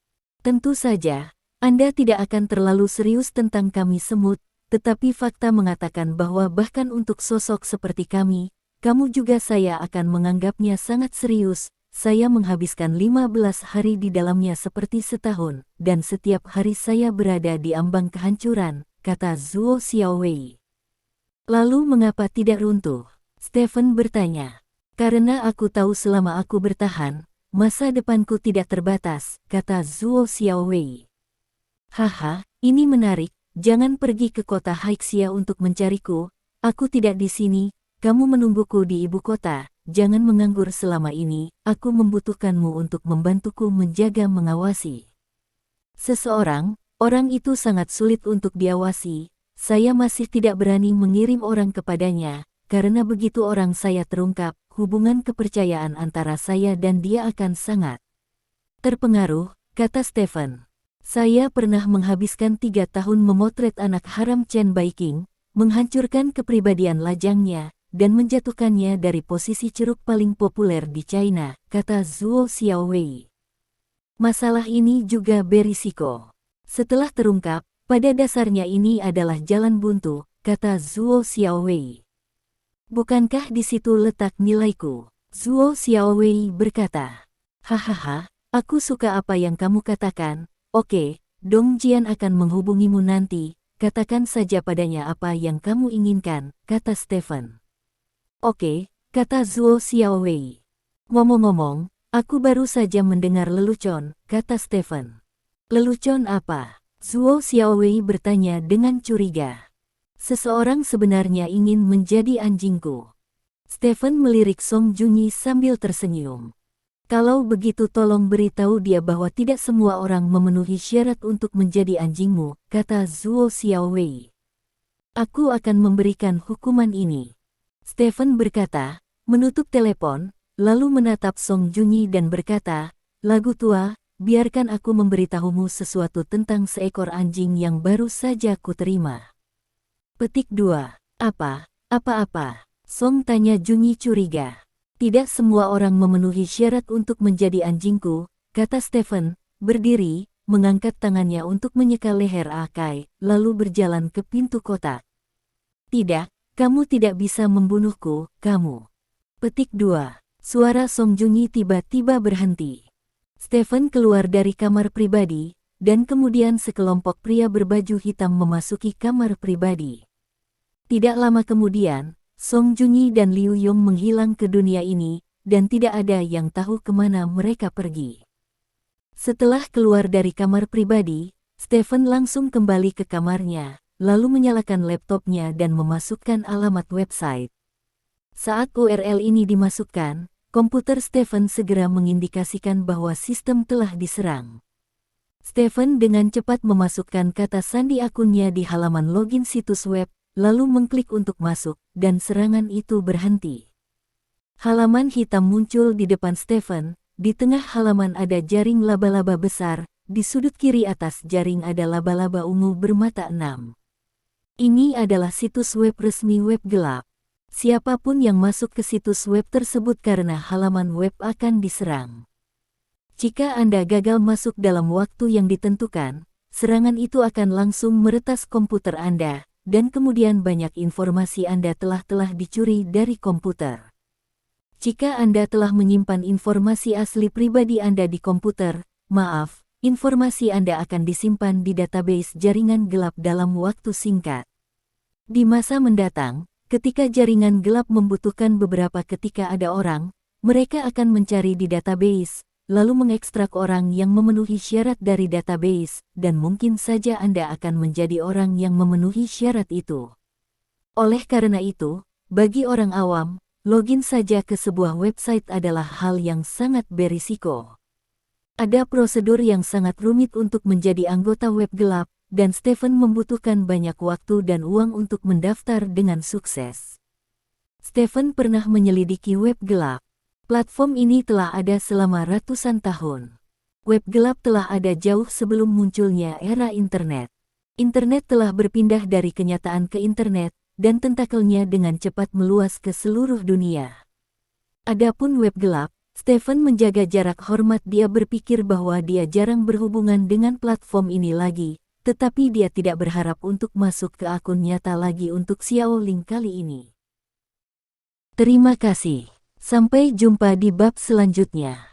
Tentu saja, Anda tidak akan terlalu serius tentang kami semut, tetapi fakta mengatakan bahwa bahkan untuk sosok seperti kami, kamu juga saya akan menganggapnya sangat serius. Saya menghabiskan 15 hari di dalamnya seperti setahun, dan setiap hari saya berada di ambang kehancuran, kata Zuo Xiaowei. Lalu mengapa tidak runtuh? Stephen bertanya. Karena aku tahu selama aku bertahan, masa depanku tidak terbatas, kata Zuo Xiaowei. Haha, ini menarik, jangan pergi ke kota Haixia untuk mencariku, aku tidak di sini, kamu menungguku di ibu kota. Jangan menganggur selama ini, aku membutuhkanmu untuk membantuku menjaga mengawasi. Orang itu sangat sulit untuk diawasi, saya masih tidak berani mengirim orang kepadanya, karena begitu orang saya terungkap, hubungan kepercayaan antara saya dan dia akan sangat terpengaruh, kata Stephen. Saya pernah menghabiskan 3 tahun memotret anak haram Chen Baiqing, menghancurkan kepribadian lajangnya, dan menjatuhkannya dari posisi ceruk paling populer di China, kata Zuo Xiaowei. Masalah ini juga berisiko. Setelah terungkap, pada dasarnya ini adalah jalan buntu, kata Zuo Xiaowei. Bukankah di situ letak nilaiku? Zuo Xiaowei berkata. Hahaha, aku suka apa yang kamu katakan, oke, Dong Jian akan menghubungimu nanti, katakan saja padanya apa yang kamu inginkan, kata Stephen. Oke, kata Zuo Xiaowei. Ngomong-ngomong, aku baru saja mendengar lelucon, kata Stephen. Lelucon apa? Zuo Xiaowei bertanya dengan curiga. Seseorang sebenarnya ingin menjadi anjingku. Stephen melirik Song Junyi sambil tersenyum. Kalau begitu tolong beritahu dia bahwa tidak semua orang memenuhi syarat untuk menjadi anjingmu, kata Zuo Xiaowei. Aku akan memberikan hukuman ini. Stephen berkata, menutup telepon, lalu menatap Song Junyi dan berkata, lagu tua, biarkan aku memberitahumu sesuatu tentang seekor anjing yang baru saja kuterima. Petik 2. Apa-apa? Song tanya Junyi curiga. Tidak semua orang memenuhi syarat untuk menjadi anjingku, kata Stephen, berdiri, mengangkat tangannya untuk menyeka leher Akai, lalu berjalan ke pintu kotak. Tidak. Kamu tidak bisa membunuhku, kamu. Petik 2. Suara Song Junyi tiba-tiba berhenti. Stephen keluar dari kamar pribadi, dan kemudian sekelompok pria berbaju hitam memasuki kamar pribadi. Tidak lama kemudian, Song Junyi dan Liu Yong menghilang ke dunia ini, dan tidak ada yang tahu kemana mereka pergi. Setelah keluar dari kamar pribadi, Stephen langsung kembali ke kamarnya, lalu menyalakan laptopnya dan memasukkan alamat website. Saat URL ini dimasukkan, komputer Stephen segera mengindikasikan bahwa sistem telah diserang. Stephen dengan cepat memasukkan kata sandi akunnya di halaman login situs web, lalu mengklik untuk masuk, dan serangan itu berhenti. Halaman hitam muncul di depan Stephen, di tengah halaman ada jaring laba-laba besar, di sudut kiri atas jaring ada laba-laba ungu bermata 6. Ini adalah situs web resmi web gelap. Siapapun yang masuk ke situs web tersebut karena halaman web akan diserang. Jika Anda gagal masuk dalam waktu yang ditentukan, serangan itu akan langsung meretas komputer Anda, dan kemudian banyak informasi Anda telah dicuri dari komputer. Jika Anda telah menyimpan informasi asli pribadi Anda di komputer, maaf, informasi Anda akan disimpan di database jaringan gelap dalam waktu singkat. Di masa mendatang, ketika jaringan gelap membutuhkan beberapa ketika ada orang, mereka akan mencari di database, lalu mengekstrak orang yang memenuhi syarat dari database, dan mungkin saja Anda akan menjadi orang yang memenuhi syarat itu. Oleh karena itu, bagi orang awam, login saja ke sebuah website adalah hal yang sangat berisiko. Ada prosedur yang sangat rumit untuk menjadi anggota web gelap, dan Stephen membutuhkan banyak waktu dan uang untuk mendaftar dengan sukses. Stephen pernah menyelidiki web gelap. Platform ini telah ada selama ratusan tahun. Web gelap telah ada jauh sebelum munculnya era internet. Internet telah berpindah dari kenyataan ke internet, dan tentakelnya dengan cepat meluas ke seluruh dunia. Adapun web gelap, Stephen menjaga jarak hormat. Dia berpikir bahwa dia jarang berhubungan dengan platform ini lagi, tetapi dia tidak berharap untuk masuk ke akun nyata lagi untuk Xiaoling kali ini. Terima kasih. Sampai jumpa di bab selanjutnya.